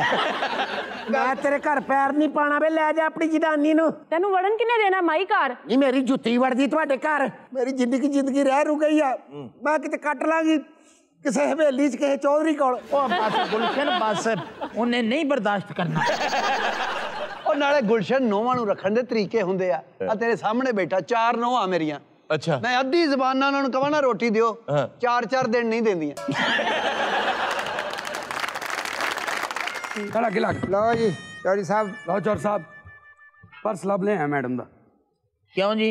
ਮੈਂ ਤੇਰੇ ਘਰ ਪੈਰ ਨਹੀਂ ਪਾਣਾ ਵੇ ਲੈ ਜਾ ਆਪਣੀ ਜਨਾਨੀ ਨੂੰ। ਤੈਨੂੰ ਵੜਨ ਕਿਨੇ ਦੇਣਾ ਮਾਈ ਘਰ? ਨਹੀਂ ਮੇਰੀ ਜੁੱਤੀ ਵੜਦੀ ਤੁਹਾਡੇ ਘਰ ਮੇਰੀ ਜ਼ਿੰਦਗੀ ਰਹਿ ਰੂ ਗਈ ਆ ਮੈਂ ਕਿਤੇ ਕੱਟ ਲਾਂਗੀ ਕਿਸੇ ਹਵੇਲੀ 'ਚ ਕਿਸੇ ਚੌਧਰੀ ਕੋਲ। ਉਹ ਬਸ ਗੁਲਸ਼ਨ ਬਸ ਉਹਨੇ ਨਹੀਂ ਬਰਦਾਸ਼ਤ ਕਰਨਾ। ਉਹ ਨਾਲੇ ਗੁਲਸ਼ਨ ਨੋਵਾਂ ਨੂੰ ਰੱਖਣ ਦੇ ਤਰੀਕੇ ਹੁੰਦੇ ਆ। ਆ ਤੇਰੇ ਸਾਹਮਣੇ ਬੈਠਾ 4 ਨੋਵਾਂ ਮੇਰੀਆਂ। अच्छा ਮੈਂ ਅੱਧੀ ਜ਼ਬਾਨਾਂ ਉਹਨਾਂ ਨੂੰ ਕਹਾਂ ਨਾ ਰੋਟੀ ਦਿਓ 4-4 ਦਿਨ ਨਹੀਂ ਦਿੰਦੀਆਂ। चल आगे लग लो जी चौधरी साहब। लो चौर साहब पर्स लब ले आए मैडम दा। क्यों जी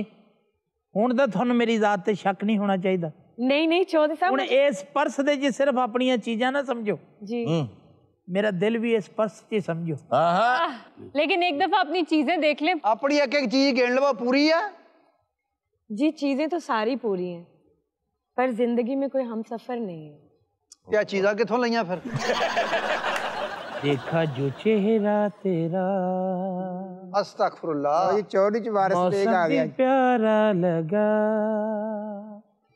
हुण तां तुहानूं मेरी जात ते शक नहीं होना चाहिए। नहीं नहीं चौधरी साहब हुण इस पर्स दे च सिर्फ अपनियां चीज़ां ना समझो जी मेरा दिल भी इस पर्स च समझो। लेकिन एक दफा अपनी चीजें देख ले। अपनी एक एक चीज गिन लो पूरी है जी। चीजें तो सारी पूरी हैं पर जिंदगी में कोई हम सफर नहीं है। क्या चीज़ा किथों लईयां फिर? देखा जो चेहरा तेरा अस्तगफुरुल्लाह। ये चौधरी च वारिस बेग आ मौसम गया। भी प्यारा लगा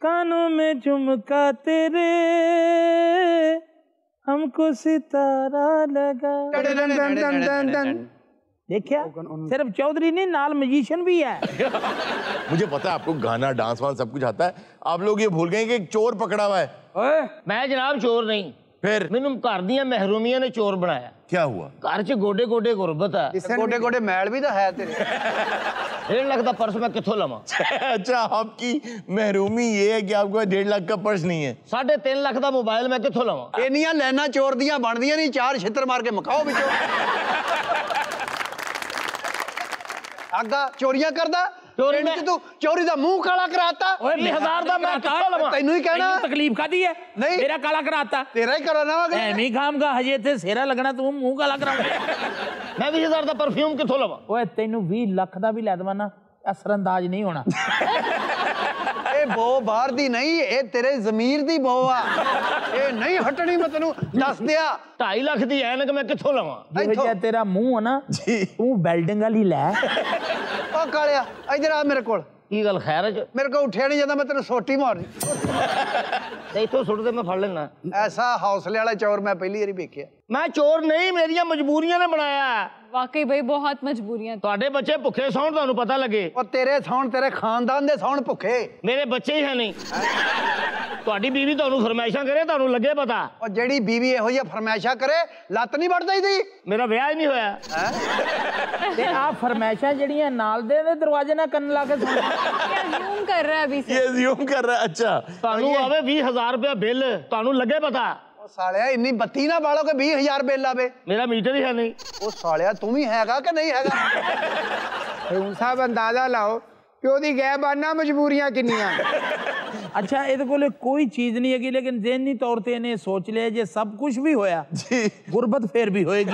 कानों में झुमका तेरे हमको सितारा लगा। देखिया सिर्फ चौधरी नहीं नाल मजीशियन भी है। मुझे पता है आपको गाना डांस वांस सब कुछ आता है, आप लोग ये भूल गए कि एक चोर पकड़ा हुआ है। ओए मैं जनाब चोर नहीं, फिर मैनू घर दियां महरूमियां ने चोर बनाया। क्या हुआ? घर च गोडे गोडे गुरबत है, गोडे गोडे मैल भी तो है तेरे। 1.5 लाख का पर्स मैं किथों लवां? अच्छा आपकी महरूमी ये है कि आपको 1.5 लाख का पर्स नहीं है। 3.5 लाख का मोबाइल मैं किथों लवां? इन्नियां लाइनां चोर दियां बनदियां नहीं, 4 छितर मार के मकाओ विचों। आगा चोरियां करदा चोरी पिंड च तू चोरी दा मुंह काला कराता। ओए 20,000 दा मैं किथों लवां? तैनू ही कहना तकलीफ कादी है नहीं। मेरा काला कराता तेरा ही कराना वा। एमी काम का हजे थे सेरा लगना तू मुंह काला कराऊंगा। मैं 20,000 का परफ्यूम किथों लवां? ओए तेनू 20 लाख दा भी लै दवां ना असरअंदाज नहीं होना। ए बो बाहर दी नहीं, ए तेरे जमीर दी बो आ। ए नहीं हटनी मैं तेनू दस दिया। 2.5 लाख दी ऐनक मैं किथों लवां? जो जे तेरा मुंह है ना तू वेल्डिंग वाली लै। ओ कालिया इधर आ मेरे कोल। की गल खैर है? मेरे को उठिया नहीं जाता, मैं तेरे सोटी मारनी। इथों सुट दे मैं फड़ लेना। ऐसा हौसले वाला चोर मैं पहली बारी देखिया। मैं चोर नहीं, मेरियां मजबूरियां ने बनाया। वाकई भाई बहुत मजबूरियां। ਤੁਹਾਡੇ ਬੱਚੇ ਭੁੱਖੇ ਸੌਣ ਤੁਹਾਨੂੰ ਪਤਾ ਲੱਗੇ। ਉਹ ਤੇਰੇ ਸੌਣ ਤੇਰੇ ਖਾਨਦਾਨ ਦੇ ਸੌਣ ਭੁੱਖੇ। ਮੇਰੇ ਬੱਚੇ ਹੀ ਹੈ ਨਹੀਂ। ਤੁਹਾਡੀ ਬੀਵੀ ਤੁਹਾਨੂੰ ਫਰਮਾਇਸ਼ਾਂ ਕਰੇ ਤੁਹਾਨੂੰ ਲੱਗੇ ਪਤਾ। ਉਹ ਜਿਹੜੀ ਬੀਵੀ ਇਹੋ ਜਿਹਾ ਫਰਮਾਇਸ਼ਾਂ ਕਰੇ ਲੱਤ ਨਹੀਂ ਵੱਢ ਦਈਦੀ। ਮੇਰਾ ਵਿਆਹ ਹੀ ਨਹੀਂ ਹੋਇਆ। ਤੇ ਆ ਫਰਮਾਇਸ਼ਾਂ ਜਿਹੜੀਆਂ ਨਾਲ ਦੇ ਦਰਵਾਜ਼ੇ ਨਾਲ ਕੰਨ ਲਾ ਕੇ ਸੁਣ। अज्यूम कर रहा है अभी से। ये assume कर रहा है। अच्छा ਤੁਹਾਨੂੰ ਆਵੇ 20,000 ਰੁਪਇਆ ਬਿੱਲ ਤੁਹਾਨੂੰ ਲੱਗੇ ਪਤਾ। ਉਹ ਸਾਲਿਆ ਇੰਨੀ ਬੱਤੀ ਨਾ ਬਾਲੋ ਕਿ 20,000 ਬਿੱਲ ਆਵੇ। ਮੇਰਾ ਮੀਟਰ ਹੀ ਹੈ ਨਹੀਂ। ਉਹ ਸਾਲਿਆ ਤੂੰ ਵੀ ਹੈਗਾ ਕਿ ਨਹੀਂ ਹੈਗਾ? ਹੁਣ ਸਾਹਿਬ ਅੰਦਾਜ਼ਾ ਲਾਓ ਕਿ ਉਹਦੀ ਗੈਬਾਨਾ ਮਜਬੂਰੀਆਂ ਕਿੰਨੀਆਂ। अच्छा ਇਹਦੇ ਕੋਲੇ ਕੋਈ ਚੀਜ਼ ਨਹੀਂ ਹੈਗੀ ਲੇਕਿਨ ਜ਼ਿਹਨੀ ਤੌਰ ਤੇ ਇਹਨੇ ਸੋਚ ਲਿਆ ਜੇ ਸਭ ਕੁਝ ਵੀ ਹੋਇਆ ਜੀ ਗੁਰਬਤ ਫੇਰ ਵੀ ਹੋਏਗੀ।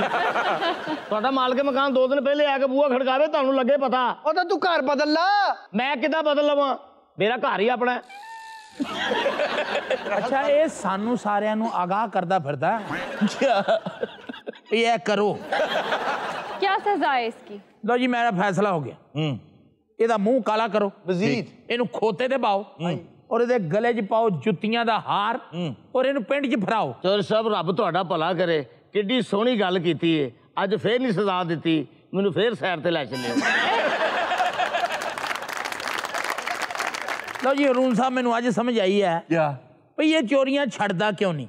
ਤੁਹਾਡਾ ਮਾਲਕ ਮਕਾਨ 2 ਦਿਨ ਪਹਿਲੇ ਆ ਕੇ ਬੂਹਾ ਖੜਕਾਵੇ ਤੁਹਾਨੂੰ ਲੱਗੇ ਪਤਾ। ਉਹ ਤਾਂ ਤੂੰ ਘਰ ਬਦਲ ਲਾ। ਮੈਂ ਕਿੱਦਾਂ ਬਦਲ ਲਵਾਂ? ਮੇਰਾ ਘਰ ਹੀ ਆਪਣਾ। ਅੱਛਾ ਇਹ ਸਾਨੂੰ ਸਾਰਿਆਂ ਨੂੰ ਆਗਾਹ ਕਰਦਾ ਫਿਰਦਾ ਇਹ करो। क्या सजा है इसकी? लो जी मेरा फैसला हो गया। ਇਹਦਾ ਮੂੰਹ ਕਾਲਾ ਕਰੋ ਵਜ਼ੀਰ ਇਹਨੂੰ ਖੋਤੇ ਤੇ ਪਾਓ ਔਰ ਇਹਦੇ ਗਲੇ 'ਚ ਪਾਓ ਜੁੱਤੀਆਂ ਦਾ ਹਾਰ ਔਰ ਇਹਨੂੰ ਪਿੰਡ 'ਚ ਫਰਾਓ। ਚੋਰ ਸਾਹਿਬ ਰੱਬ ਤੁਹਾਡਾ ਭਲਾ ਕਰੇ, ਕਿੱਡੀ ਸੋਹਣੀ ਗੱਲ ਕੀਤੀ ਏ। ਅੱਜ ਫੇਰ ਨਹੀਂ ਸਜ਼ਾ ਦਿੱਤੀ, ਮੈਨੂੰ ਫੇਰ ਸੈਰ ਤੇ ਲੈ ਚੱਲੇ। ਲਓ ਜੀ ਅਰੂਨ ਸਾਹਿਬ ਮੈਨੂੰ ਅੱਜ ਸਮਝ ਆਈ ਹੈ ਭਈ ਇਹ ਚੋਰੀਆਂ ਛੱਡਦਾ ਕਿਉਂ ਨਹੀਂ।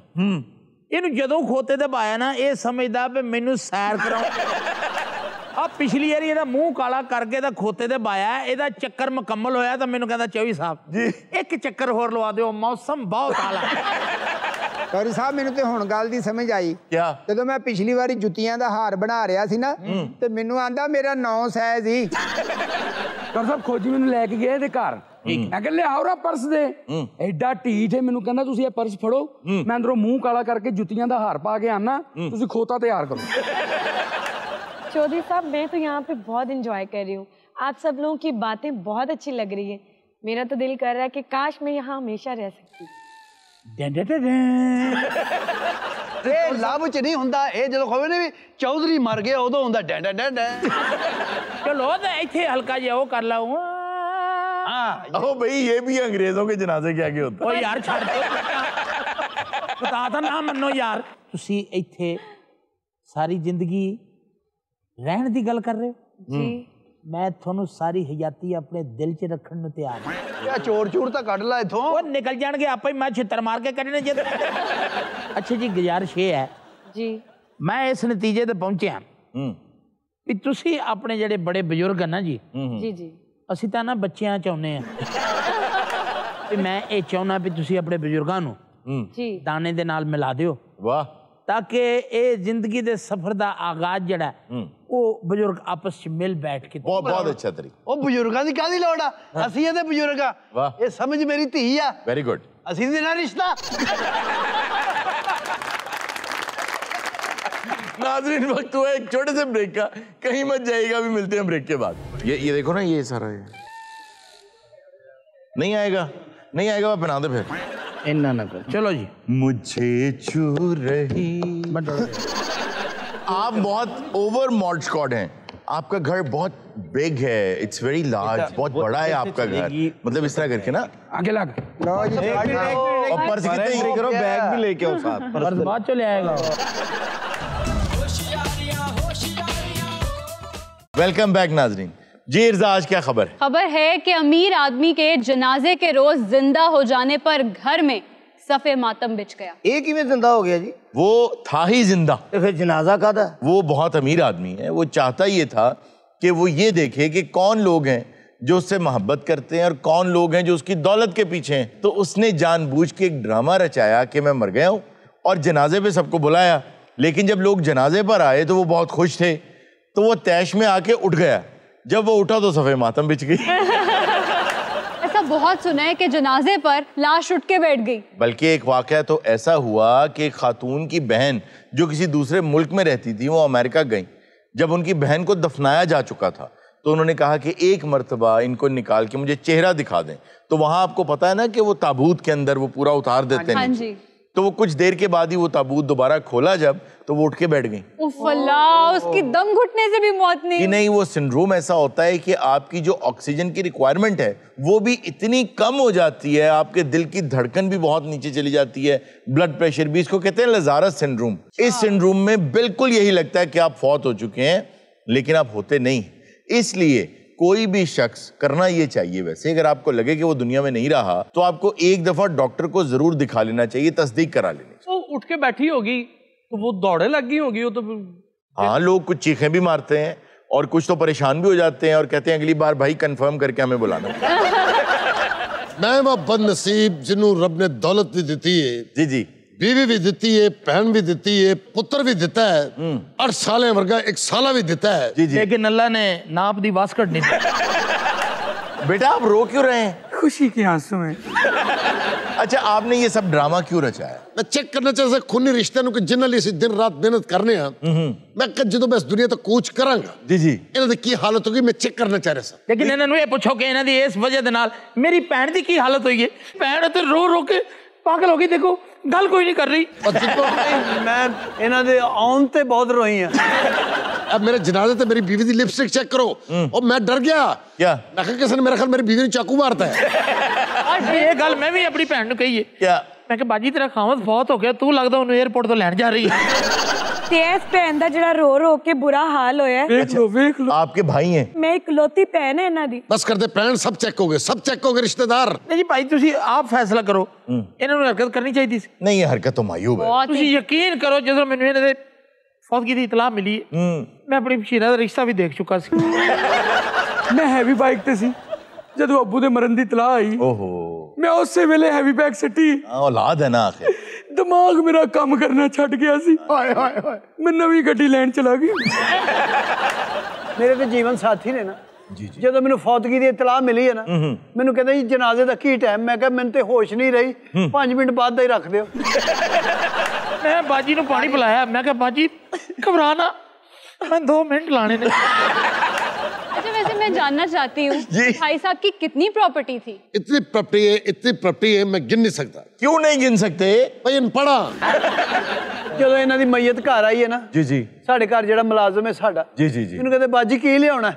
ਇਹਨੂੰ ਜਦੋਂ ਖੋਤੇ ਤੇ ਪਾਇਆ ਨਾ ਇਹ ਸਮਝਦਾ ਵੀ ਮੈਨੂੰ ਸੈਰ ਕਰਾਉ। ਆ ਪਿਛਲੀ ਵਾਰੀ ਇਹਦਾ ਮੂੰਹ ਕਾਲਾ ਕਰਕੇ ਤਾਂ ਖੋਤੇ ਤੇ ਪਾਇਆ ਇਹਦਾ ਚੱਕਰ ਮੁਕੰਮਲ ਹੋਇਆ ਤਾਂ ਮੈਨੂੰ ਕਹਿੰਦਾ ਚੌਵੀ ਸਾਹਿਬ ਜੀ ਇੱਕ ਚੱਕਰ ਹੋਰ ਲਵਾ ਦਿਓ ਮੌਸਮ ਬਹੁਤ ਆਲਾ। ਚੌਧਰੀ ਸਾਹਿਬ ਮੈਨੂੰ ਤੇ ਹੁਣ ਗੱਲ ਦੀ ਸਮਝ ਆਈ। क्या? ਜਦੋਂ ਮੈਂ ਪਿਛਲੀ ਵਾਰੀ ਜੁੱਤੀਆਂ ਦਾ ਹਾਰ ਬਣਾ ਰਿਹਾ ਸੀ ਨਾ ਤੇ ਮੈਨੂੰ ਆਂਦਾ ਮੇਰਾ 9 ਸਾਈਜ਼ ਹੀ। ਚੌਰ ਸਾਹਿਬ ਖੋਜੀ ਮੈਨੂੰ ਲੈ ਕੇ ਗਿਆ ਇਹਦੇ ਘਰ। ਮੈਂ ਕਿਹਾ ਲਿਆਓ ਰਾ ਪਰਸ ਦੇ ਐਡਾ ਢੀਠ ਹੈ। ਮੈਨੂੰ ਕਹਿੰਦਾ ਤੁਸੀਂ ਇਹ ਪਰਸ ਫੜੋ, ਮੈਂ ਅੰਦਰੋਂ ਮੂੰਹ ਕਾਲਾ ਕਰਕੇ ਜੁੱਤੀਆਂ ਦਾ ਹਾਰ ਪਾ ਕੇ ਆਨਾ, ਤੁਸੀਂ ਖੋਤਾ ਤਿਆਰ ਕਰੋ। चौधरी साहब मैं तो यहाँ पे बहुत इंजॉय कर रही हूँ। आप सब लोगों की बातें बहुत अच्छी लग रही है। मेरा तो दिल कर रहा है कि काश मैं यहाँ हमेशा रह सकती। ਇਹ ਲੱਭ ਚ ਨਹੀਂ ਹੁੰਦਾ, ਇਹ ਜਦੋਂ ਖੋਵੇ ਨੇ ਵੀ ਚੌਧਰੀ ਮਰ ਗਿਆ ਉਦੋਂ ਹੁੰਦਾ ਡੈਂ ਡੈਂ ਡੈਂ ਡੈਂ। ਚਲੋ ਤੇ ਇੱਥੇ ਹਲਕਾ ਜਿਹਾ ਉਹ ਕਰ ਲਾ। ओ भाई ये भी अंग्रेजों के जनाजे के आगे होता ਓ ਯਾਰ ਛੱਡ ਦੇ ਬਤਾ ਤਾਂ ਨਾ ਮੰਨੋ ਯਾਰ। ਤੁਸੀਂ ਇੱਥੇ ਸਾਰੀ ਜ਼ਿੰਦਗੀ ਰਹਿਣ ਦੀ ਗੱਲ ਕਰ ਰਹੇ ਹੋ ਜੀ। ਮੈਂ ਤੁਹਾਨੂੰ ਸਾਰੀ ਹਯਾਤੀ ਆਪਣੇ ਦਿਲ 'ਚ ਰੱਖਣ ਨੂੰ ਤਿਆਰ ਹਾਂ। ਇਹ ਚੋਰ ਚੂਰ ਤਾਂ ਕੱਢ ਲੈ ਇਥੋਂ। ਉਹ ਨਿਕਲ ਜਾਣਗੇ ਆਪੇ ਹੀ, ਮੈਂ ਛਿੱਤਰ ਮਾਰ ਕੇ ਕੱਢਣੇ ਜੇ। ਅੱਛਾ ਜੀ ਗੁਜ਼ਾਰਿਸ਼ ਇਹ ਹੈ जी ਮੈਂ ਇਸ ਨਤੀਜੇ ਤੇ ਪਹੁੰਚਿਆ ਵੀ ਤੁਸੀਂ ਆਪਣੇ ਜਿਹੜੇ ਬੜੇ ਬਜ਼ੁਰਗ ਹਨ ਨਾ ਜੀ जी जी ਅਸੀਂ ਤਾਂ ਨਾ ਬੱਚਿਆਂ ਚਾਹੁੰਦੇ ਆ ਤੇ ਮੈਂ ਇਹ ਚਾਹੁੰਦਾ ਵੀ ਤੁਸੀਂ ਆਪਣੇ ਬਜ਼ੁਰਗਾਂ ਨੂੰ जी ਦਾਣੇ ਦੇ ਨਾਲ ਮਿਲਾ ਦਿਓ वाह ताकि ये जिंदगी दे सफर दा आगाज जड़ा वो बुजुर्ग आपस च मिल बैठ के बहुत अच्छा तरीका। ਉਹ ਬਜ਼ੁਰਗਾਂ ਦੀ ਕਾਹਦੀ ਲੋੜ ਆ ਅਸੀਂ ਇਹਦੇ ਬਜ਼ੁਰਗ ਆ ਵਾਹ। ਇਹ ਸਮਝ ਮੇਰੀ ਧੀ ਆ वेरी गुड। ਅਸੀਂ ਦੇਣਾ ਰਿਸ਼ਤਾ नाज़रीन वक्त हुआ एक छोटे से ब्रेक का, कहीं मत जाइएगा, अभी मिलते हैं ब्रेक के बाद। ये देखो ना, ये सारा नहीं आएगा, नहीं आएगा, मैं बना दे फिर। इन्ना ना कर, चलो जी। मुझे छू रही। आप बहुत ओवर मॉडस्कॉट हैं, आपका घर बहुत बिग है, इट्स वेरी लार्ज, बहुत बड़ा है आपका घर, मतलब इस तरह करके ना आगे लग और पर्स कितने करो, बैग भी लेके आओ साथ। पर्स बाद चले आएगा। वेलकम बैक नाजरीन। जी इर्जा, आज क्या खबर है? खबर है कि अमीर आदमी के जनाजे के रोज जिंदा हो जाने पर घर में सफे मातम बिछ गया। ਇਹ ਕਿਵੇਂ ਜ਼ਿੰਦਾ ਹੋ ਗਿਆ ਜੀ? वो था ही जिंदा, तो फिर जनाजा कादा? वो बहुत अमीर आदमी है, वो चाहता ये था कि वो ये देखे कि कौन लोग हैं जो उससे मोहब्बत करते हैं और कौन लोग हैं जो उसकी दौलत के पीछे हैं। तो उसने जानबूझ के एक ड्रामा रचाया कि मैं मर गया हूँ और जनाजे पे सबको बुलाया। लेकिन जब लोग जनाजे पर आए तो वो बहुत खुश थे, तो वो तैश में आके उठ गया। जब वो उठा तो सफे मातम बिछ गई। ऐसा बहुत सुना है कि जनाजे पर लाश उठ के बैठ गई। बल्कि एक वाकया तो ऐसा हुआ कि एक खातून की बहन जो किसी दूसरे मुल्क में रहती थी, वो अमेरिका गई। जब उनकी बहन को दफनाया जा चुका था तो उन्होंने कहा कि एक मर्तबा इनको निकाल के मुझे चेहरा दिखा दें। तो वहां आपको पता है ना कि वो ताबूत के अंदर वो पूरा उतार देते हैं। हाँ जी। तो वो कुछ देर के बाद ही वो ताबूत दोबारा खोला जब, तो वो उठ के बैठ गई। उफ अल्लाह, उसकी दम घुटने से भी मौत नहीं। नहीं, वो सिंड्रोम ऐसा होता है कि आपकी जो ऑक्सीजन की रिक्वायरमेंट है वो भी इतनी कम हो जाती है, आपके दिल की धड़कन भी बहुत नीचे चली जाती है, ब्लड प्रेशर भी, इसको कहते हैं लजारस सिंड्रोम। इस सिंड्रोम में बिल्कुल यही लगता है कि आप फौत हो चुके हैं, लेकिन आप होते नहीं। इसलिए कोई भी शख्स करना ये चाहिए, वैसे अगर आपको लगे कि वो दुनिया में नहीं रहा तो आपको एक दफा डॉक्टर को जरूर दिखा लेना चाहिए, तस्दीक करा लेनी। तो उठ के बैठी होगी तो वो दौड़े लग गई होगी वो तो। हाँ, लोग कुछ चीखें भी मारते हैं और कुछ तो परेशान भी हो जाते हैं और कहते हैं अगली बार भाई कंफर्म करके हमें बुलाना। मैं वो बदनसीब जिन्हों रब ने दौलत भी दी है, जी जी, बीवी भी दी है, बहन भी दी है, पुत्र भी देता है, 8 साल वर्गा 1 साल भी देता है। जी जी। लेकिन अल्लाह ने नाप दी वास कटनी। बेटा आप रो क्यों रहे हैं? खुशी के आंसू में। अच्छा, आपने ये सब ड्रामा क्यों रचाया? मैं चेक करना चाहता खूनी रिश्ते नु कि जिन्हां लिए दिन रात मेहनत करने आ, मैं जदों मैं इस दुनिया तो कूच करांगा, जी जी, इन्हां दी की हालत होगी मैं चेक करना चाह रहा सा। लेकिन इन्हां नु ये पूछो कि इन्हां दी इस वजह दे नाल मेरी भैन दी की हालत हुई है। भैन तो रो रो के पागल हो गई, देखो गल कोई नहीं कर रही। ਮੈਂ ਇਹਨਾਂ ਦੇ ਆਉਣ ਤੇ बहुत रोई ਆ। अब मेरे जनाजे ते मेरी बीवी दी लिपस्टिक चेक करो, और मैं डर गया। क्या? मैं कहा किसी ने मेरे ख्याल मेरी बीवी ने चाकू मारता है। और ये गल मैं भी अपनी भैन नु कही है। क्या? मैं कहा बाजी तेरा खावत बहुत हो गया, तू लगदा उन्हें एयरपोर्ट तो लैन जा रही है। ते इस भैन दा जड़ा रो रो के बुरा हाल होया है। वेख लो आपके भाई हैं? मैं इकलौती भैन है इन्हां दी। बस कर दे पैन, सब चेक हो गए, सब चेक हो गए रिश्तेदार। नहीं जी भाई, तुसी आप फैसला करो, इन्हां नु हरकत करनी चाहिए थी। नहीं, ये हरकत तो मायूब है। तुसी यकीन करो, ਜਦੋਂ ਮੈਨੂੰ ਇਹਨਾਂ ਦੇ फौतगी ਦੀ इतला मिली, मैं अपनी बशीरा ਦਾ रिश्ता भी देख चुका सी। मैं हैवी बाइक ते सी, ਜਦੋਂ अब्बू ਦੇ ਮਰਨ ਦੀ ਇਤਲਾਹ ਆਈ, ओहो, मैं ਉਸੇ ਵੇਲੇ हैवी बैग सट्टी। औलाद है ना आखिर। दिमाग मेरा काम करना छट गया सी। हाय हाय हाय, मैं नवी गड्डी लैन चला गया। ਮੇਰੇ ਤੇ ਜੀਵਨ ਸਾਥੀ ਨੇ ਨਾ, ਜਦੋਂ ਮੈਨੂੰ ਫੌਤਗੀ ਦੀ ਇਤਲਾਹ ਮਿਲੀ ਹੈ ਨਾ, ਮੈਨੂੰ ਕਹਿੰਦਾ ਜੀ ਜਨਾਜ਼ੇ ਦਾ ਕੀ ਟਾਈਮ? ਮੈਂ ਕਿਹਾ ਮੈਨੂੰ ਤੇ ਹੋਸ਼ ਨਹੀਂ ਰਹੀ, 5 ਮਿੰਟ ਬਾਅਦ ਦਾ ਹੀ ਰੱਖ ਦਿਓ। मैं बाजी नु पानी पिलाया, मैं कहा बाजी घबराना, मैं 2 मिनट लाने ने। अच्छा, वैसे मैं जानना चाहती हूँ भाई साहब की कितनी प्रॉपर्टी थी? इतनी प्रॉपर्टी है मैं गिन नहीं सकता। क्यों नहीं गिन सकते भाई? इन पढ़ा ਜਦੋਂ ਇਹਨਾਂ ਦੀ ਮਈਤ ਘਰ ਆਈ ਹੈ ਨਾ, जी जी ਸਾਡੇ ਘਰ ਜਿਹੜਾ ਮੁਲਾਜ਼ਮ ਹੈ ਸਾਡਾ, जी जी जी, ਮੈਨੂੰ ਕਹਿੰਦੇ ਬਾਜੀ ਕੀ ਲਿਆਉਣਾ?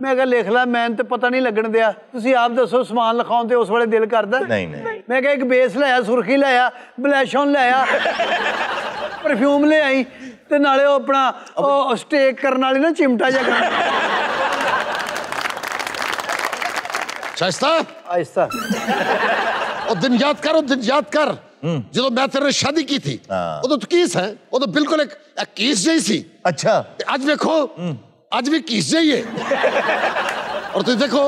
ਮੈਂ ਕਿਹਾ ਲਿਖ ਲੈ, ਮੈਨੂੰ ਤੇ ਪਤਾ ਨਹੀਂ ਲੱਗਣ ਦਿਆ, ਤੁਸੀਂ ਆਪ ਦੱਸੋ ਸਮਾਨ ਲਿਖਾਉਣ ਤੇ ਉਸ ਵੇਲੇ ਦਿਲ ਕਰਦਾ। नहीं नहीं, ਮੈਂ ਕਿਹਾ ਇੱਕ ਬੇਸ ਲਿਆਇਆ, ਸੁਰਖੀ ਲਿਆਇਆ, ਬਲੈਸ਼ੌਨ ਲਿਆਇਆ, ਪਰਫਿਊਮ ਲਿਆਈ, ਤੇ ਨਾਲੇ ਉਹ ਆਪਣਾ ਉਹ ਸਟੇਕ ਕਰਨ ਵਾਲੀ ਨਾ ਚਿਮਟਾ ਜਿਹਾ शाइस्ता आहिस्ता। और दिन याद कर, दिन याद कर, जो मैं तेरे शादी की थी, वो तो कीस है, वो तो बिल्कुल एक कीस जैसी। अच्छा, आज देखो, आज भी कीस जाइए। और तुम देखो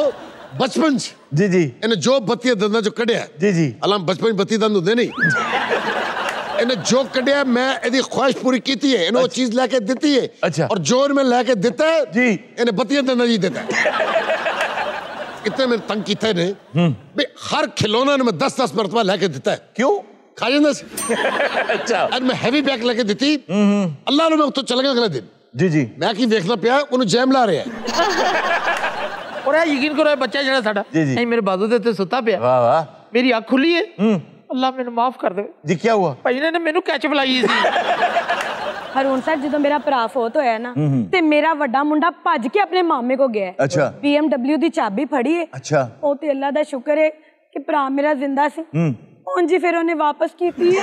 बचपन जी जी, इन्हें जो बत्तियां दंदा जो कड़े है, जी जी, अलाम बचपन बत्ती दंद होंगे नहीं। इन्हें जो कढ़िया मैं यदि ख्वाहिश पूरी की है, इन्हें वो चीज लेके देती है। अच्छा। और जो इन्हें लेके देता है जी, इन्हें बत्तियां देना जी देता है। इतने में तंग किए ने भाई हर खिलौना ने मैं 10-10 मरतबा लेके देता है। क्यों? खा जाना। अच्छा। और मैं हैवी बैग लेके देती, अल्लाह ने मैं तो चल गया अगले दिन। जी जी। मैं की देखना पिया उन्हें जैम ला रहे हैं। और यकीन करो बच्चा जरा साडा नहीं मेरे बाजू दे ते सुता पिया। वाह वाह। मेरी अख खुली है। अल्लाह मैंने माफ कर दे जी। क्या हुआ? भाई ने मैनू कैच बुलाई सी। हरून सर जो मेरा भरा फौत होया ना ते मेरा वड्डा मुंडा भज के अपने मामे को गया। अच्छा। BMW दी चाबी फड़ी है। अच्छा। ओ ते अल्लाह दा शुक्र है कि भरा मेरा जिंदा सी। उन जी फिर उन्हें वापस की थी।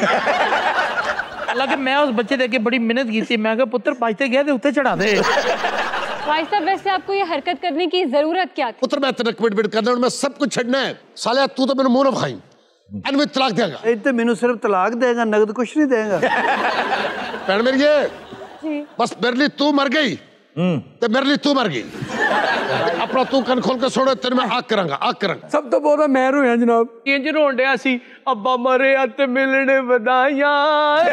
हालांकि मैं उस बच्चे दे के बड़ी मेहनत की थी। मैं कहा पुत्र पाजते गया ते उत्ते चढ़ा दे। भाई साहब वैसे आपको ये हरकत करने की जरूरत क्या थी? पुत्र मैं तेरा कमिटमेंट करना और मैं सब कुछ छड़ना है। साले तू तो मेरे मुंह न खाई एंड मैं तलाक देगा। इतने मैनू सिर्फ तलाक देगा, नगद कुछ नहीं देगा। भैन मेरी ये बस मेरे लिए तू मर गई ते मेरे लिए तू मर गई। अपना तू कन खोल के छोड़ो, तेरे मैं आग करांगा। सब तो बहुत मैं रोया जनाब। इंज रोन डया सी अब्बा मरे ते मिलने बधाइयां।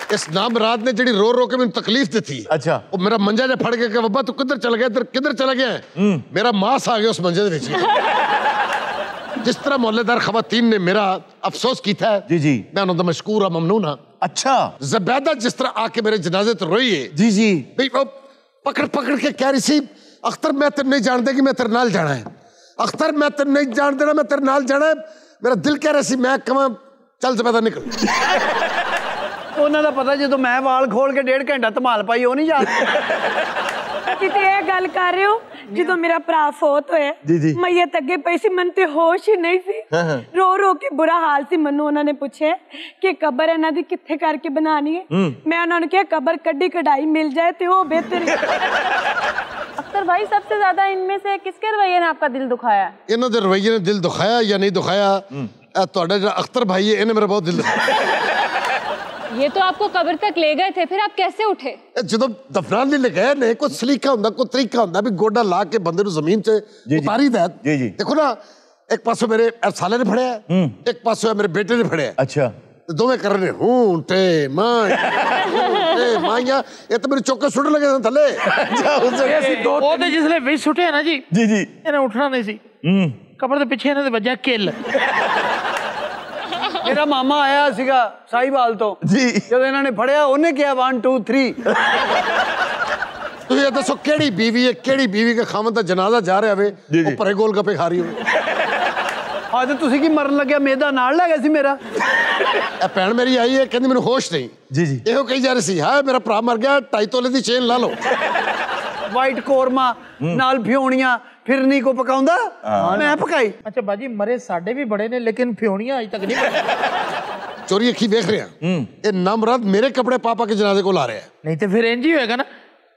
इस नामराद ने जड़ी रो रो के मैंने तकलीफ दी थी। अच्छा। वो मेरा मंजा जब फड़ के बब्बा तू किधर चला गया, किधर चला गया है? मेरा मांस आ गया उस मंजे दे विच। जिस तरह मोहल्लेदार खवातीन ने मेरा अफसोस किया है, जी जी, मैं उन्होंने मशकूर और ममनून हाँ। अच्छा। ज़बैदा जिस तरह आके मेरे जनाजे तो रोई है। जी जी। भाई वो पकड़ के कह रही सी अख्तर मैं तेरे नहीं जानते कि मैं तेरे नाल जाना है। अख्तर मैं तेरे नहीं जान देना, मैं तेरे नाल जाना है। मेरा दिल कह रहा सी मैं कमा चल ज़बैदा निकल। ਉਹਨਾਂ ਦਾ ਪਤਾ ਜਦੋਂ ਮੈਂ ਵਾਲ ਖੋਲ ਕੇ 1.5 ਘੰਟਾ ਧਮਾਲ ਪਾਈ ਉਹ ਨਹੀਂ ਜਾਣਦੇ। ਤੁਸੀਂ ਤੇ ਇਹ ਗੱਲ ਕਰ ਰਹੇ ਹੋ ਜਦੋਂ ਮੇਰਾ ਭਰਾ ਫੌਤ ਹੋਇਆ ਮਈਤ ਅੱਗੇ ਪਈ ਸੀ, ਮਨ ਤੇ ਹੋਸ਼ ਹੀ ਨਹੀਂ ਸੀ। ਰੋ ਰੋ ਕੇ ਬੁਰਾ ਹਾਲ ਸੀ। ਮੈਨੂੰ ਉਹਨਾਂ ਨੇ ਪੁੱਛਿਆ ਕਿ ਕਬਰ ਇਹਨਾਂ ਦੀ ਕਿੱਥੇ ਕਰਕੇ ਬਣਾਣੀ ਹੈ। ਮੈਂ ਉਹਨਾਂ ਨੂੰ ਕਿਹਾ ਕਬਰ ਕੱਢੀ ਕਢਾਈ ਮਿਲ ਜਾਏ ਤੇ ਉਹ ਬਿਹਤਰ ਹੈ। अख्तर भाई सबसे ज्यादा इनमें से किसके रवैये ने आपका दिल दुखाया? इन्हों दे रवैये ने दिल दुखाया या नहीं दुखाया? ਤੁਹਾਡਾ ਜਿਹੜਾ अख्तर भाई है इन्हें मेरा बहुत दिल दुखाया। ये तो आपको कब्र तक ले गए थे, फिर आप कैसे उठे? ਜਦੋਂ ਦਫਨਾਨ ਲਈ ਲਗਾਇਆ ਨੇ ਕੋਈ ਸਲੀਕਾ ਹੁੰਦਾ, ਕੋਈ ਤਰੀਕਾ ਹੁੰਦਾ ਵੀ ਗੋਡਾ ਲਾ ਕੇ ਬੰਦੇ ਨੂੰ ਜ਼ਮੀਨ 'ਚ ਉਤਾਰੀ ਦਾ। ਜੀ ਜੀ। ਦੇਖੋ ਨਾ ਇੱਕ ਪਾਸੋਂ ਮੇਰੇ ਸਾਲੇ ਨੇ ਫੜਿਆ, ਇੱਕ ਪਾਸੋਂ ਮੇਰੇ ਬੇਟੇ ਨੇ ਫੜਿਆ। ਅੱਛਾ। ਦੋਵੇਂ ਕਰ ਰਹੇ ਹੂੰ ਤੇ ਮਾਈਆ ਇਹ ਤਾਂ ਮੇਰੇ ਚੌਕੇ ਸੁੱਟ ਲਗੇ ਸਨ ਥੱਲੇ। ਉਹ ਤੇ ਜਿਸਲੇ ਵਿੱਚ ਸੁੱਟਿਆ ਨਾ ਜੀ ਜੀ ਜੀ ਇਹਨੇ ਉੱਠਣਾ ਨਹੀਂ ਸੀ। ਕਬਰ ਦੇ ਪਿੱਛੇ ਇਹਨਾਂ ਦੇ ਵੱਜਿਆ ਕਿੱਲ। ਮੇਰਾ ਮਾਮਾ ਆਇਆ ਸੀਗਾ ਸਾਈਵਾਲ ਤੋਂ ਜੀ, ਜਦੋਂ ਇਹਨਾਂ ਨੇ ਫੜਿਆ ਉਹਨੇ ਕਿਹਾ 1 2 3। ਤੁਸੀਂ ਇਹ ਦੱਸੋ ਕਿਹੜੀ ਬੀਵੀ ਹੈ, ਕਿਹੜੀ ਬੀਵੀ ਕੇ ਖਾਵਨ ਦਾ ਜਨਾਜ਼ਾ ਜਾ ਰਿਹਾ ਵੇ ਉਹ ਪਰੇ ਗੋਲ ਗੱਪੇ ਖਾ ਰਹੀ ਹੋਵੇ। ਹਾਂ ਤੇ ਤੁਸੀਂ ਕੀ ਮਰਨ ਲੱਗਿਆ ਮੇਦਾ ਨਾਲ ਲੈ ਗਿਆ ਸੀ ਮੇਰਾ। ਇਹ ਭੈਣ ਮੇਰੀ ਆਈ ਹੈ ਕਹਿੰਦੀ ਮੈਨੂੰ ਹੋਸ਼ ਨਹੀਂ। ਜੀ ਜੀ। ਇਹੋ ਕਹੀ ਜਾ ਰਹੀ ਸੀ ਹਾਂ ਮੇਰਾ ਭਰਾ ਮਰ ਗਿਆ 2.5 ਤੋਲੇ ਦੀ ਚੇਨ ਲਾ ਲਓ। ਵਾਈਟ ਕੋਰਮਾ ਨਾਲ ਫਿਉਣੀਆਂ ਫਿਰਨੀ ਕੋ ਪਕਾਉਂਦਾ ਮੈਂ ਪਕਾਈ। ਅੱਛਾ ਬਾਜੀ ਮਰੇ ਸਾਡੇ ਵੀ ਬੜੇ ਨੇ ਲੇਕਿਨ ਫਿਉਣੀਆਂ ਅਜੇ ਤੱਕ ਨਹੀਂ। ਚੋਰੀ ਅੱਖੀ ਵੇਖ ਰਿਹਾ ਇਹ ਨਾਮਰਦ ਮੇਰੇ ਕੱਪੜੇ ਪਾ ਕੇ ਜਨਾਜ਼ੇ ਕੋਲ ਆ ਰਿਹਾ। ਨਹੀਂ ਤੇ ਫਿਰ ਇੰਜ ਹੀ ਹੋਏਗਾ ਨਾ,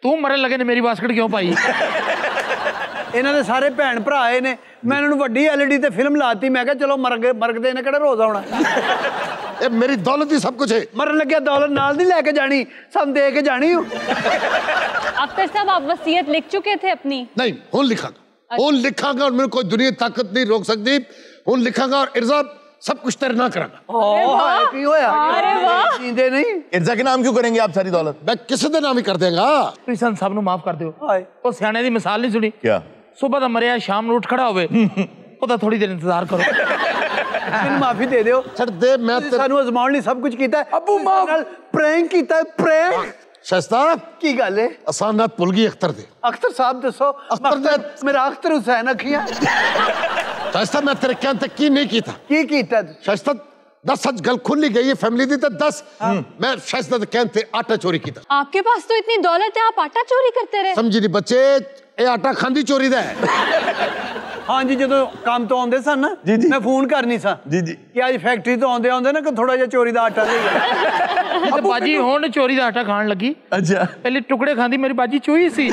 ਤੂੰ ਮਰਨ ਲੱਗੇ ਨੇ ਮੇਰੀ ਬਾਸਕਟ ਕਿਉਂ ਪਾਈ? ਇਹਨਾਂ ਦੇ ਸਾਰੇ ਭੈਣ ਭਰਾ ਆਏ ਨੇ, ਮੈਂ ਇਹਨਾਂ ਨੂੰ ਵੱਡੀ LED ਤੇ ਫਿਲਮ ਲਾਤੀ। ਮੈਂ ਕਿਹਾ ਚਲੋ ਮਰਗਦੇ ਨੇ ਕਿਹੜਾ ਰੋਜ਼ ਆਉਣਾ। ਇਹ ਮੇਰੀ ਦੌਲਤ ਹੀ ਸਭ ਕੁਝ ਹੈ। ਮਰਨ ਲੱਗਿਆ ਦੌਲਤ ਨਾਲ ਨਹੀਂ ਲੈ ਕੇ ਜਾਣੀ, ਸਾਨੂੰ ਦੇ ਕੇ ਜਾਣੀ। अख्तर साहब आप वसीयत लिख चुके थे अपनी? नहीं हुन लिखांगा और मेरे कोई दुनिया ताकत नहीं रोक सकती। हुन लिखांगा और इर्जा सब कुछ तेरे ना करांगा। की होया? अरे वाह। जींदे नहीं। इर्जा के नाम क्यों करेंगे आप सारी दौलत? मैं किसी दे नाम ही कर देगा। ਤੁਸੀਂ ਸਭ ਨੂੰ ਮਾਫ ਕਰ ਦਿਓ। ਉਹ ਸਿਆਣੇ ਦੀ ਮਿਸਾਲ ਨਹੀਂ ਸੁਣੀ? क्या? ਸੁਬਹ ਦਾ ਮਰਿਆ ਸ਼ਾਮ ਨੂੰ ਉੱਠ ਖੜਾ ਹੋਵੇ ਉਹਦਾ ਥੋੜੀ ਦੇਰ ਇੰਤਜ਼ਾਰ ਕਰੋ। ਮੈਨੂੰ ਮਾਫੀ ਦੇ ਦਿਓ। ਛੱਡ ਦੇ ਮੈਂ ਸਾਨੂੰ ਅਜ਼ਮਾਉਣ ਲਈ ਸਭ ਕੁਝ ਕੀਤਾ। ਅੱਬੂ ਮਾਂ ਨਾਲ ਪ੍ਰੈਂਕ ਕੀਤਾ। ਪ੍ਰੈਂਕ शाइस्ता की गल है? आसान रात भूल गई अख्तर दे। अख्तर साहब दसो। अख्तर मेरा अख्तर हुसैन अखियां। शाइस्ता मैं तेरे कहने तक की नहीं की था। की कीता? शाइस्ता 10 सच गल खुली गई है फैमिली दी तो 10 मैं शाइस्ता दे कहने ते आटा चोरी कीता। आपके पास तो इतनी दौलत है, आप आटा चोरी करते रहे? समझी नहीं बच्चे ये आटा खांदी चोरी दा है। हाँ जी जो काम तो आते सन ना मैं फोन करनी सा जी जी कि आज फैक्ट्री तो आते आते ना थोड़ा जिहा चोरी का आटा ले बाजी हुण चोरी का आटा खान लगी। अच्छा पहले टुकड़े खांदी मेरी बाजी चूही सी।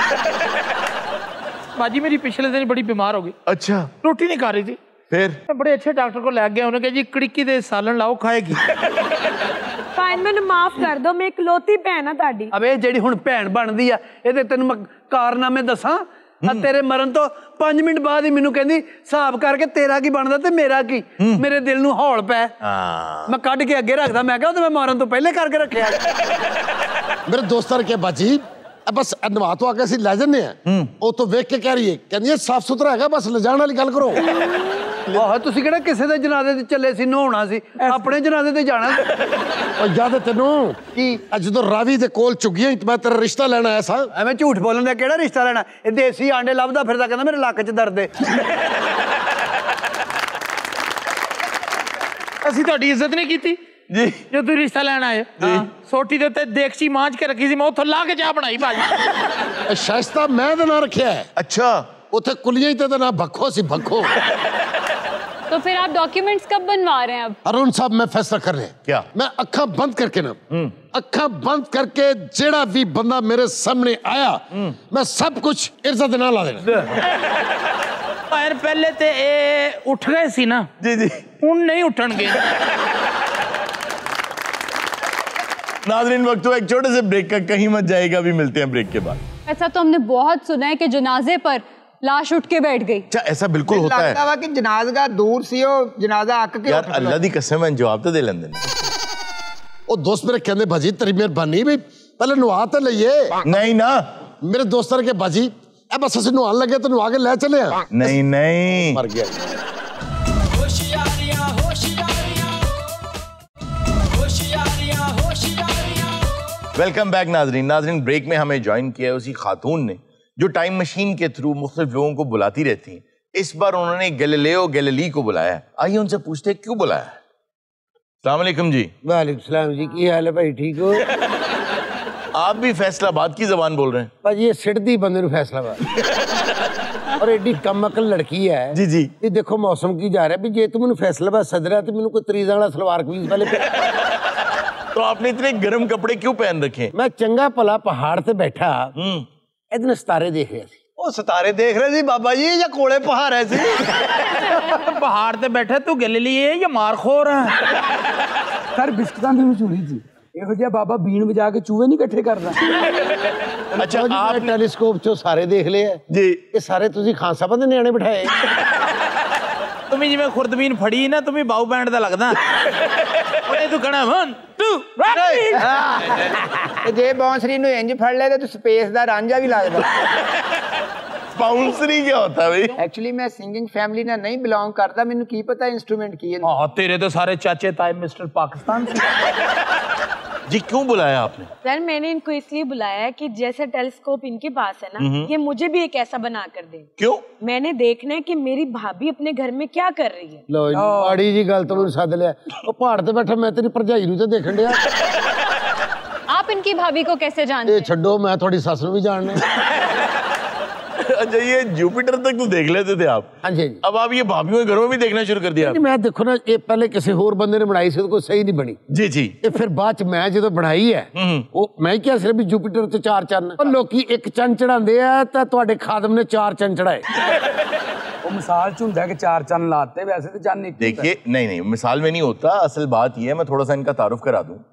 बाजी मेरी पिछले दिन बड़ी बीमार हो गई। अच्छा रोटी नहीं खा रही थी। फिर मैं बड़े अच्छे डॉक्टर को ले गया, उन्होंने कहा जी कड़िक्की दे सालन लाओ खाएगी। फाइन मैंने माफ कर दो, मैं इकलौती भैन आ ताड़ी। अब ये जेड़ी हुण भैन बनदी आ इहदे तैनूं मैं कारनामे दसां तेरे मरण तो 5 मिनट बाद ही मैनू कहंदी हिसाब करके तेरा की बनदा ते मेरा की। मेरे दिल नू हौल पै, मैं कढ़ के अगे रखदा, मैं कहा मैं मरण तो पहले करके रखिया। मेरे दोस्तां ने कहा बाजी बस नवा तो आके ਅਸੀਂ ਲੈ ਜੰਨੇ ਆ, ਉਹ ਤੋਂ ਵੇਖ ਕੇ ਕਹਿ ਰਹੀ ਹੈ, ਕਹਿੰਦੀ ਇਹ ਸਾਫ ਸੁਥਰਾ ਹੈਗਾ, ਬਸ ਲਿਜਾਣ ਵਾਲੀ ਗੱਲ ਕਰੋ। ਆਹ ਤੁਸੀਂ ਕਿਹੜਾ ਕਿਸੇ ਦੇ ਜਨਾਜ਼ੇ ਤੇ ਚੱਲੇ ਸੀ, ਨਹਾਉਣਾ ਸੀ, ਆਪਣੇ ਜਨਾਜ਼ੇ ਤੇ ਜਾਣਾ। ਉਹ ਯਾਦ ਹੈ ਤੈਨੂੰ ਕੀ ਜਦੋਂ ਰਾਵੀ ਦੇ ਕੋਲ ਚੁਗੀਆਂ ਮੈਂ ਤੇਰਾ ਰਿਸ਼ਤਾ ਲੈਣ ਆਇਆ ਸਾਂ? ਐਵੇਂ ਝੂਠ ਬੋਲਣ ਦਾ ਕਿਹੜਾ ਰਿਸ਼ਤਾ ਲੈਣਾ, ਇਹ ਦੇਸੀ ਆਂਡੇ ਲੱਭਦਾ ਫਿਰਦਾ, ਕਹਿੰਦਾ ਮੇਰੇ ਲੱਕ 'ਚ ਦਰਦ ਹੈ। ਅਸੀਂ ਤੁਹਾਡੀ ਇੱਜ਼ਤ ਨਹੀਂ ਕੀਤੀ ਜੀ ਜੋ ਤੁਸੀਂ ਰਿਸ਼ਤਾ ਲੈਣ ਆਏ। ਸੋਟੀ ਦੇ ਉੱਤੇ ਦੇਗਚੀ ਮਾਂਜ ਕੇ ਰੱਖੀ ਸੀ, ਮੈਂ ਉੱਥੋਂ ਲਾ ਕੇ ਚਾਹ ਬਣਾਈ ਭਾਜੀ। ਸ਼ਾਇਸਤਾ ਮੈਂ ਦਾ ਨਾਂ ਰੱਖਿਆ ਹੈ। अच्छा ਉੱਥੇ ਕੁਲੀਆਂ ਹੀ ਤੇ ਨਾਂ ਭੱਖੋ ਸੀ, ਭੱਖੋ। तो फिर आप डॉक्यूमेंट्स कब बनवा रहे हैं अब? अरुण साहब मैं फैसला कर रहे हैं। क्या? मैं अखा बंद करके ना, अखा बंद करके जेड़ा भी बंदा मेरे सामने आया मैं सब कुछ इर्जा दे नाल ला देना। पर पहले ते ए उठ गए सी ना जी जी, हुण नहीं उठणगे। नाज़रीन वक्त हुआ एक छोटे से ब्रेक का, कहीं मत जाएगा, अभी मिलते हैं ब्रेक के बाद। ऐसा तो हमने बहुत सुना है कि जनाजे पर लाश उठ के बैठ गई। अच्छा ऐसा बिल्कुल होता है? लगता वा कि जनाजा दूर सी हो, जनाजा आक के यार अल्लाह दी कसम है, जवाब तो दे लेंदे। ओ दोस्त मेरे कहंदे भाजी तेरी मेहरबानी भी पहले नुआ तो लईए। नहीं ना, मेरे दोस्तां ने कहा बाजी ए बस असि नुआन लगे तो नुआ के ले चले आ। नहीं नहीं, मर गया। होशियारियां होशियारियां होशियारियां होशियारियां। वेलकम बैक नाजरीन। नाजरीन ब्रेक में हमें ज्वाइन किया है उसी खातून ने जो टाइम मशीन के थ्रू मुख्तलिफ लोगों को बुलाती रहती हैं। इस बार उन्होंने गैलीलियो गैलीली को बुलाया। आइए उनसे पूछते हैं क्यों बुलाया। अस्सलाम वालेकुम जी। वालेकुम सलाम जी, की हाल है भाई, ठीक हो? आप भी फैसलाबाद की जबान बोल रहे हैं? भाजी ये सिड़दी बंदे नूं फैसलाबाद और एडी कमअकल लड़की है जी जी। ये देखो मौसम की जा रहा है भी जे तू मैनू फैसलाबाद सदरा तो मैनू कोई तरीजा वाला सलवार कमीज पहले। तो आपने इतने गर्म कपड़े क्यों पहन रखे? मैं चंगा भला पहाड़ ते बैठा इतने सितारे देख रहा सी। ਉਹ ਸਿਤਾਰੇ ਦੇਖ ਰਹੇ ਸੀ ਬਾਬਾ ਜੀ ਜਾਂ ਕੋਲੇ ਪਹਾੜ ਐ ਸੀ? पहाड़ ते बैठे तू गैलीली है या मारखोर है? सर बिस्कुटां दी मशहूरी जी ਇਹੋ ਜਿਹਾ ਬਾਬਾ ਬੀਣ ਵਜਾ ਕੇ ਚੂਹੇ ਨਹੀਂ ਇਕੱਠੇ ਕਰਦਾ। अच्छा आप टेलीस्कोप चो सारे देख ले जी, ये सारे तुसी खान साहब दे न्याणे बिठाए। तुम्हें जिवें खुर्दबीन फड़ी ना तुम्हें बाऊ बैंड दा लगदा। ਉਹਨੇ ਤੂੰ ਕਹਣਾ 1 2 ਤੇ ਜੇ ਬਾਂਸਰੀ ਨੂੰ ਇੰਜ ਫੜ ਲੈ ਤੇ ਤੂੰ ਸਪੇਸ ਦਾ ਰਾਂਝਾ ਵੀ ਲੱਗਦਾ। बाउंसरी क्या होता है भाई? एक्चुअली मैं सिंगिंग फैमिली ਨਾਲ ਨਹੀਂ ਬਿਲੋਂਗ ਕਰਦਾ, ਮੈਨੂੰ ਕੀ ਪਤਾ इंस्ट्रूमेंट ਕੀ है। हाँ तेरे तो सारे चाचे ताए मिस्टर पाकिस्तान से। जी क्यों बुलाया आपने? सर मैंने इनको इसलिए बुलाया है कि जैसे टेलीस्कोप इनके पास है ना, ये मुझे भी एक ऐसा बना कर दे। क्यों? मैंने देखना है कि मेरी भाभी अपने घर में क्या कर रही है। लो माड़ी जी गल तो मैनू सद लिया, ओ पहाड़ ते बैठा मैं तेरी भरजाई नूं ते देखण दिया। आप इनकी भाभी को कैसे जानते ए हैं? छड्डो मैं थोड़ी सस नूं भी जानना। अच्छा ये जुपिटर तक तो देख लेते थे आप? हाँ जी। अब आप ये भाभीियों के घरों में भी देखना शुरू कर दिया? मैं देखो ना ये पहले किसी होर बंदे ने बनाई सी, कोई सही नहीं बनी जी जी। ये फिर बाद च मैं जो बनाई है वो मैं क्या सिर्फ जुपिटर ते 4 चंन, और लोकी एक चंन चढ़ाते हैं तो तुहाडे खादम ने 4 चंन चढ़ाए। वो मिसाल च हुंदा है कि 4 चंन लाते, वैसे तो चंन एक। देखिए नहीं नहीं मिसाल में नहीं होता। असल बात यह है, मैं थोड़ा सा इनका तारुफ करा दूं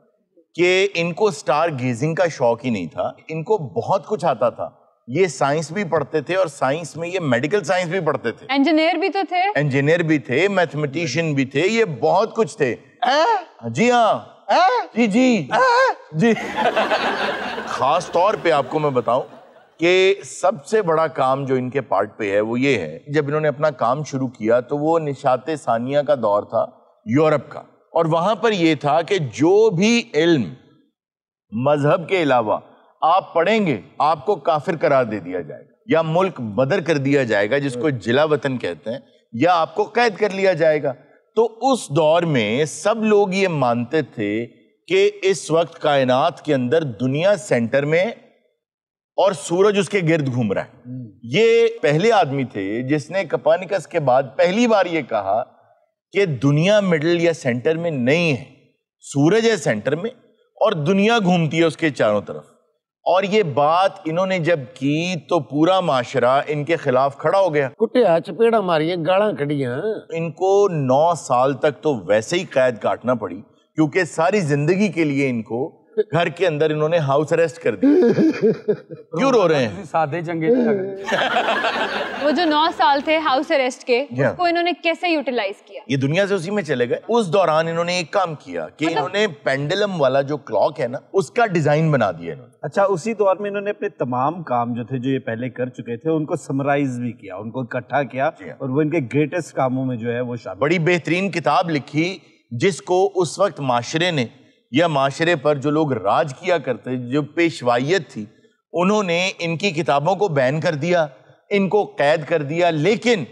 कि इनको स्टार गेजिंग का शौक ही नहीं था, इनको बहुत कुछ आता था। ये साइंस भी पढ़ते थे और साइंस में ये मेडिकल साइंस भी पढ़ते थे, इंजीनियर भी तो थे, इंजीनियर भी थे, मैथमेटिशियन भी थे, ये बहुत कुछ थे। जी हाँ जी जी जी। खास तौर पे आपको मैं बताऊं कि सबसे बड़ा काम जो इनके पार्ट पे है वो ये है, जब इन्होंने अपना काम शुरू किया तो वो निशाते सानिया का दौर था यूरोप का, और वहां पर ये था कि जो भी इल्म मजहब के अलावा आप पढ़ेंगे आपको काफिर करार दे दिया जाएगा, या मुल्क बदर कर दिया जाएगा जिसको जिला वतन कहते हैं, या आपको कैद कर लिया जाएगा। तो उस दौर में सब लोग ये मानते थे कि इस वक्त कायनात के अंदर दुनिया सेंटर में और सूरज उसके गिर्द घूम रहा है। ये पहले आदमी थे जिसने कोपर्निकस के बाद पहली बार ये कहा कि दुनिया मिडिल या सेंटर में नहीं है, सूरज है सेंटर में और दुनिया घूमती है उसके चारों तरफ। और ये बात इन्होंने जब की तो पूरा माशरा इनके खिलाफ खड़ा हो गया, कुटिया चपेड़ा मारियां गालां कढ़ियां। इनको 9 साल तक तो वैसे ही कैद काटना पड़ी क्योंकि सारी जिंदगी के लिए इनको घर के अंदर इन्होंने हाउस अरेस्ट कर दिया। क्यों रो रहे हैं? सादे चंगे वो जो 9 साल थे हाउस अरेस्ट के, उसको इन्होंने कैसे यूटिलाइज किया? ये दुनिया से उसी में चले गए। उस दौरान इन्होंने एक काम किया कि इन्होंने पेंडुलम वाला जो क्लॉक है ना, उसका डिजाइन बना दिया इन्होंने। अच्छा, उसी दौर में इन्होंने अपने तमाम काम जो थे, जो ये पहले कर चुके थे, उनको समराइज भी किया, उनको इकट्ठा किया और वो इनके ग्रेटेस्ट कामों में जो है वो शामिल। बड़ी बेहतरीन किताब लिखी जिसको उस वक्त माशरे ने या माशरे पर जो लोग राज किया करते, जो पेशवाइयत थी, उन्होंने इनकी किताबों को बैन कर दिया, इनको कैद कर दिया। लेकिन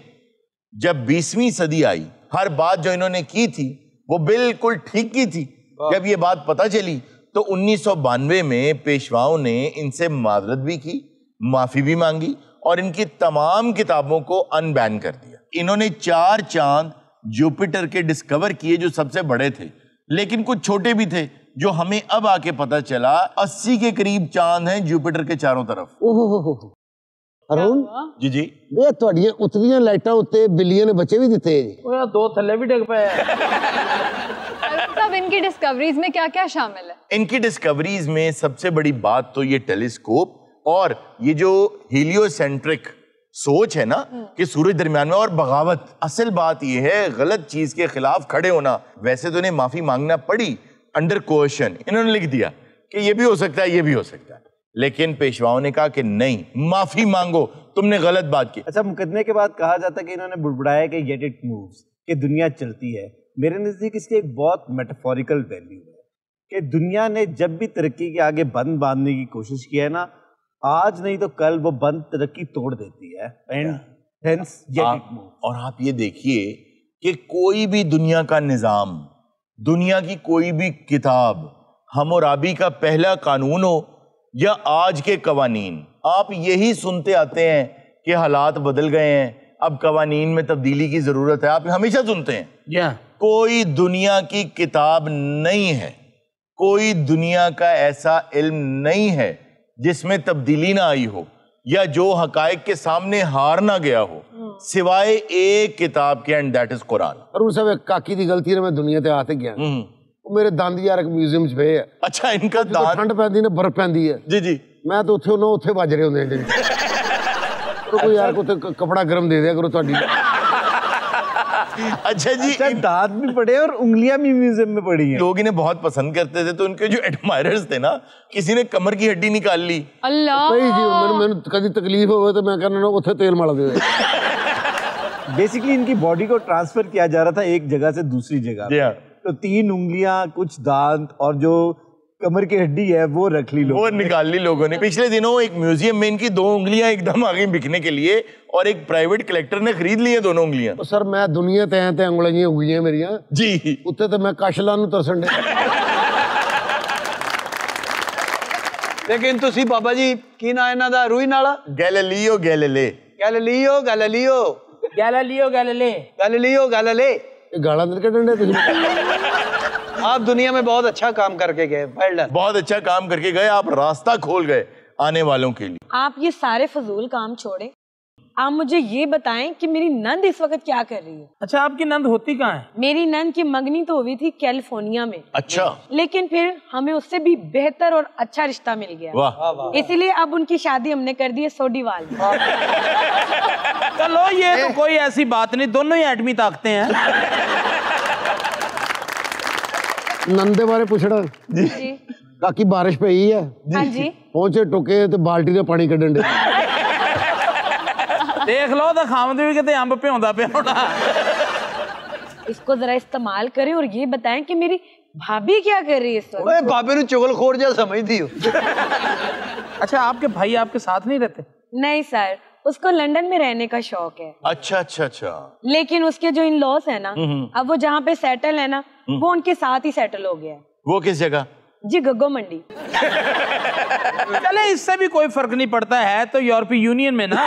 जब 20वीं सदी आई, हर बात जो इन्होंने की थी वो बिल्कुल ठीक की थी। जब ये बात पता चली तो 1992 में पेशवाओं ने इनसे माजरत भी की, माफी भी मांगी और इनकी तमाम किताबों को अनबैन कर दिया। इन्होंने 4 चांद जुपिटर के डिस्कवर किए जो सबसे बड़े थे, लेकिन कुछ छोटे भी थे जो हमें अब आके पता चला 80 के करीब चांद हैं जुपिटर के चारों तरफ। ओहो अरुण जी जी, ये ਤੁਹਾਡੀਆਂ ਉਤਲੀਆਂ ਲਾਈਟਾਂ ਉੱਤੇ ਬਿੱਲੀਆਂ ਨੇ ਬੱਚੇ ਵੀ ਦਿੱਤੇ ਜੀ। ਉਹ ਯਾਰ 2 ਥੱਲੇ ਵੀ ਡਿੱਗ ਪਏ। तब इनकी डिस्कवरीज में क्या क्या शामिल है? इनकी डिस्कवरीज में सबसे बड़ी बात तो ये टेलीस्कोप और ये जो हीलियोसेंट्रिक सोच है ना कि सूरज दरमियान में, और बगावत। असल बात ये है गलत चीज के खिलाफ खड़े होना। वैसे तो इन्हें माफी मांगना पड़ी अंडर कोएशन, इन्होंने लिख दिया कि ये भी हो सकता है, ये भी हो सकता है, लेकिन पेशवाओं ने कहा कि नहीं, माफी मांगो, तुमने गलत बात की। अच्छा, मुकदमे के बाद कहा जाता है कि इन्होंने बुड़बुड़ाया कि येट इट मूव्स, कि दुनिया चलती है। मेरे नजदीक इसकी एक बहुत मेटाफोरिकल वैल्यू है कि दुनिया ने जब भी तरक्की के आगे बंद बांधने की कोशिश की है ना, आज नहीं तो कल वो बंद तरक्की तोड़ देती है। And hence yet it moves. और आप ये देखिए कि कोई भी दुनिया का निजाम, दुनिया की कोई भी किताब, हम्मुराबी का पहला कानून हो या आज के कवानीन, आप यही सुनते आते हैं कि हालात बदल गए हैं, अब कवानीन में तब्दीली की जरूरत है। आप हमेशा सुनते हैं। कोई दुनिया की किताब नहीं है, कोई दुनिया का ऐसा इल्म नहीं है जिसमें तब्दीली ना आई हो या जो हकायक के सामने हार ना गया हो, सिवाय एक किताब के, एंड दैट इज कुरान। और उस समय काकी दी गलती ने मैं दुनिया ते आ ते गया। मेरे दंद यार एक म्यूजियम च पे है। अच्छा, इनका दांत ठंड पैंदी ने बर्फ पैंदी है जी जी, मैं तो उत्थे ना उत्थे बज रहे होंदे हैं। कोई यार को कपड़ा गर्म दे दिया करो ਤੁਹਾਡੀ। अच्छा जी, दांत भी पड़े और उंगलियां भी म्यूजियम में पड़ी हैं। लोग इन्हें बहुत पसंद करते थे, तो उनके जो एडमायरर्स थे ना, किसी ने कमर की हड्डी निकाल ली। अल्लाह, भाई जी मैंने कभी तकलीफ हो तो मैं कहना उत्थे तेल मल दे। बेसिकली इनकी बॉडी को ट्रांसफर किया जा रहा था एक जगह से दूसरी जगह। तो 3 उंगलियां, कुछ दांत और जो कमर की हड्डी है वो रख ली, वो निकाल ली लोगों ने। पिछले दिनों एक म्यूजियम में इनकी 2 उंगलियां एकदम आ गई बिकने के लिए और एक प्राइवेट कलेक्टर ने खरीद ली है दोनों उंगलियां। तो सर मैं दुनिया ते हैं ते उंगलियां हो गई मेरियां जी, उत्ते तो मैं कशला नु तरसन दे। लेकिन तुसी बाबा जी की ना इन्हां दा रूही नाला Galileo Galilei Galileo Galileo Galileo Galilei Galileo Galilei गाला अंदर कढन दे तुसी। आप दुनिया में बहुत अच्छा काम करके गए, वेल डन। बहुत अच्छा काम करके गए, आप रास्ता खोल गए आने वालों के लिए। आप ये सारे फजूल काम छोड़े, आप मुझे ये बताएं कि मेरी नंद इस वक्त क्या कर रही है? अच्छा, आपकी नंद होती कहाँ है? मेरी नंद की मंगनी तो हुई थी कैलिफोर्निया में। अच्छा। लेकिन फिर हमें उससे भी बेहतर और अच्छा रिश्ता मिल गया। वाह। इसीलिए अब उनकी शादी हमने कर दी है सोडीवाल में। चलो ये तो कोई ऐसी बात नहीं, दोनों ही एटमी ताकते हैं। नंदे बारे पूछना जी। काकी बारिश पई है? हाँ जी। पहुंचे टुके ते बाल्टी दे पानी कढन दे। देख लो तो खामदे भी किते अंब भ्योंदा पिया होना। इसको जरा इस्तेमाल करें और ये बताएं कि मेरी भाभी क्या कर रही है इस वक्त? ओए भाभी नु चुगलखोर जैसा समझती हो। अच्छा, आपके भाई आपके साथ नहीं रहते? नहीं सर, उसको लंदन में रहने का शौक है। अच्छा अच्छा अच्छा। लेकिन उसके जो इन लॉस है ना, अब वो जहाँ पे सेटल है ना, वो उनके साथ ही सेटल हो गया है। वो किस जगह? जी, गग्गो मंडी। चले, इससे भी कोई फर्क नहीं पड़ता है तो यूरोपीय यूनियन में ना।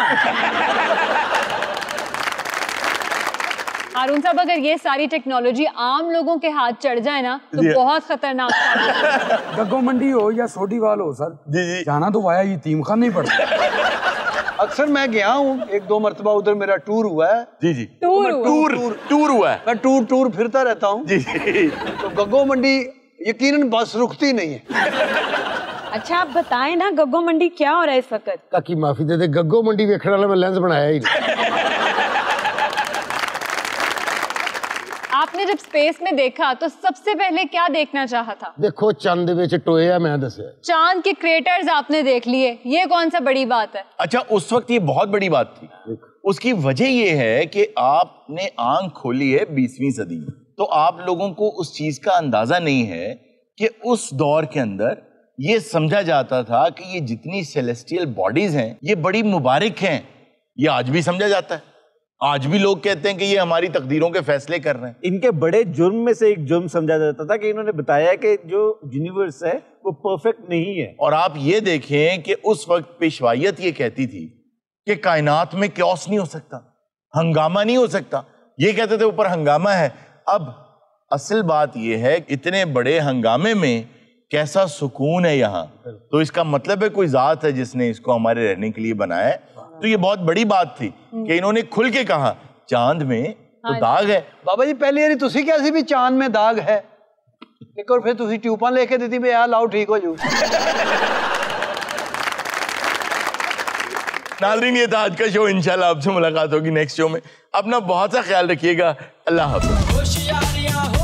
हारून साहब, अगर ये सारी टेक्नोलॉजी आम लोगों के हाथ चढ़ जाए ना तो बहुत खतरनाक है। गग्गो मंडी हो या सोडीवाल हो सर, जी। जाना तो वाया यतीम खाना नहीं पड़ता। अक्सर मैं गया हूँ, 1-2 मरतबा उधर मेरा टूर हुआ है। जी। टूर हुआ है। मैं टूर फिरता रहता हूँ। जी। तो गग्गो मंडी यकीनन बस रुकती नहीं है। अच्छा आप बताएं ना गग्गो मंडी क्या हो रहा है इस वक्त? काकी माफी दे दे, गग्गो मंडी वेखने वाला मैं लेंस बनाया ही नहीं। आपने जब स्पेस में देखा तो सबसे पहले क्या देखना चाहा था? देखो चंद विच टोए आ, मैं दस्या चांद के क्रेटर्स आपने देख लिए, ये कौन सा बड़ी बात है? अच्छा उस वक्त ये बहुत बड़ी बात थी। उसकी वजह ये है कि आपने आंख खोली है 20वीं सदी में, तो आप लोगों को उस चीज का अंदाजा नहीं है कि उस दौर के अंदर ये समझा जाता था कि ये जितनी सेलेस्टियल बॉडीज हैं ये बड़ी मुबारक हैं। ये आज भी समझा जाता है, आज भी लोग कहते हैं कि ये हमारी तकदीरों के फैसले कर रहे हैं। इनके बड़े जुर्म में से एक जुर्म समझा जाता था कि इन्होंने बताया कि जो यूनिवर्स है वो परफेक्ट नहीं है। और आप ये देखें कि उस वक्त पेशवाइयत ये कहती थी कि कायनात में क्योस नहीं हो सकता, हंगामा नहीं हो सकता। ये कहते थे ऊपर हंगामा है। अब असल बात ये है इतने बड़े हंगामे में कैसा सुकून है यहाँ, तो इसका मतलब है कोई जात है जिसने इसको हमारे रहने के लिए बनाया है। तो ये बहुत बड़ी बात थी कि इन्होंने खुल के कहा चांद में तो दाग है। बाबा जी पहले यारी तुसी क्या सी भी चांद में दाग है, एक और फिर तुसी ट्यूबा लेके दी थी भी यार लाओ ठीक हो जू। नाज़रीन ये था आज का शो, इंशाल्लाह आपसे मुलाकात होगी नेक्स्ट शो में। अपना बहुत सा ख्याल रखिएगा। अल्लाह हाफ़िज़। होशियारियां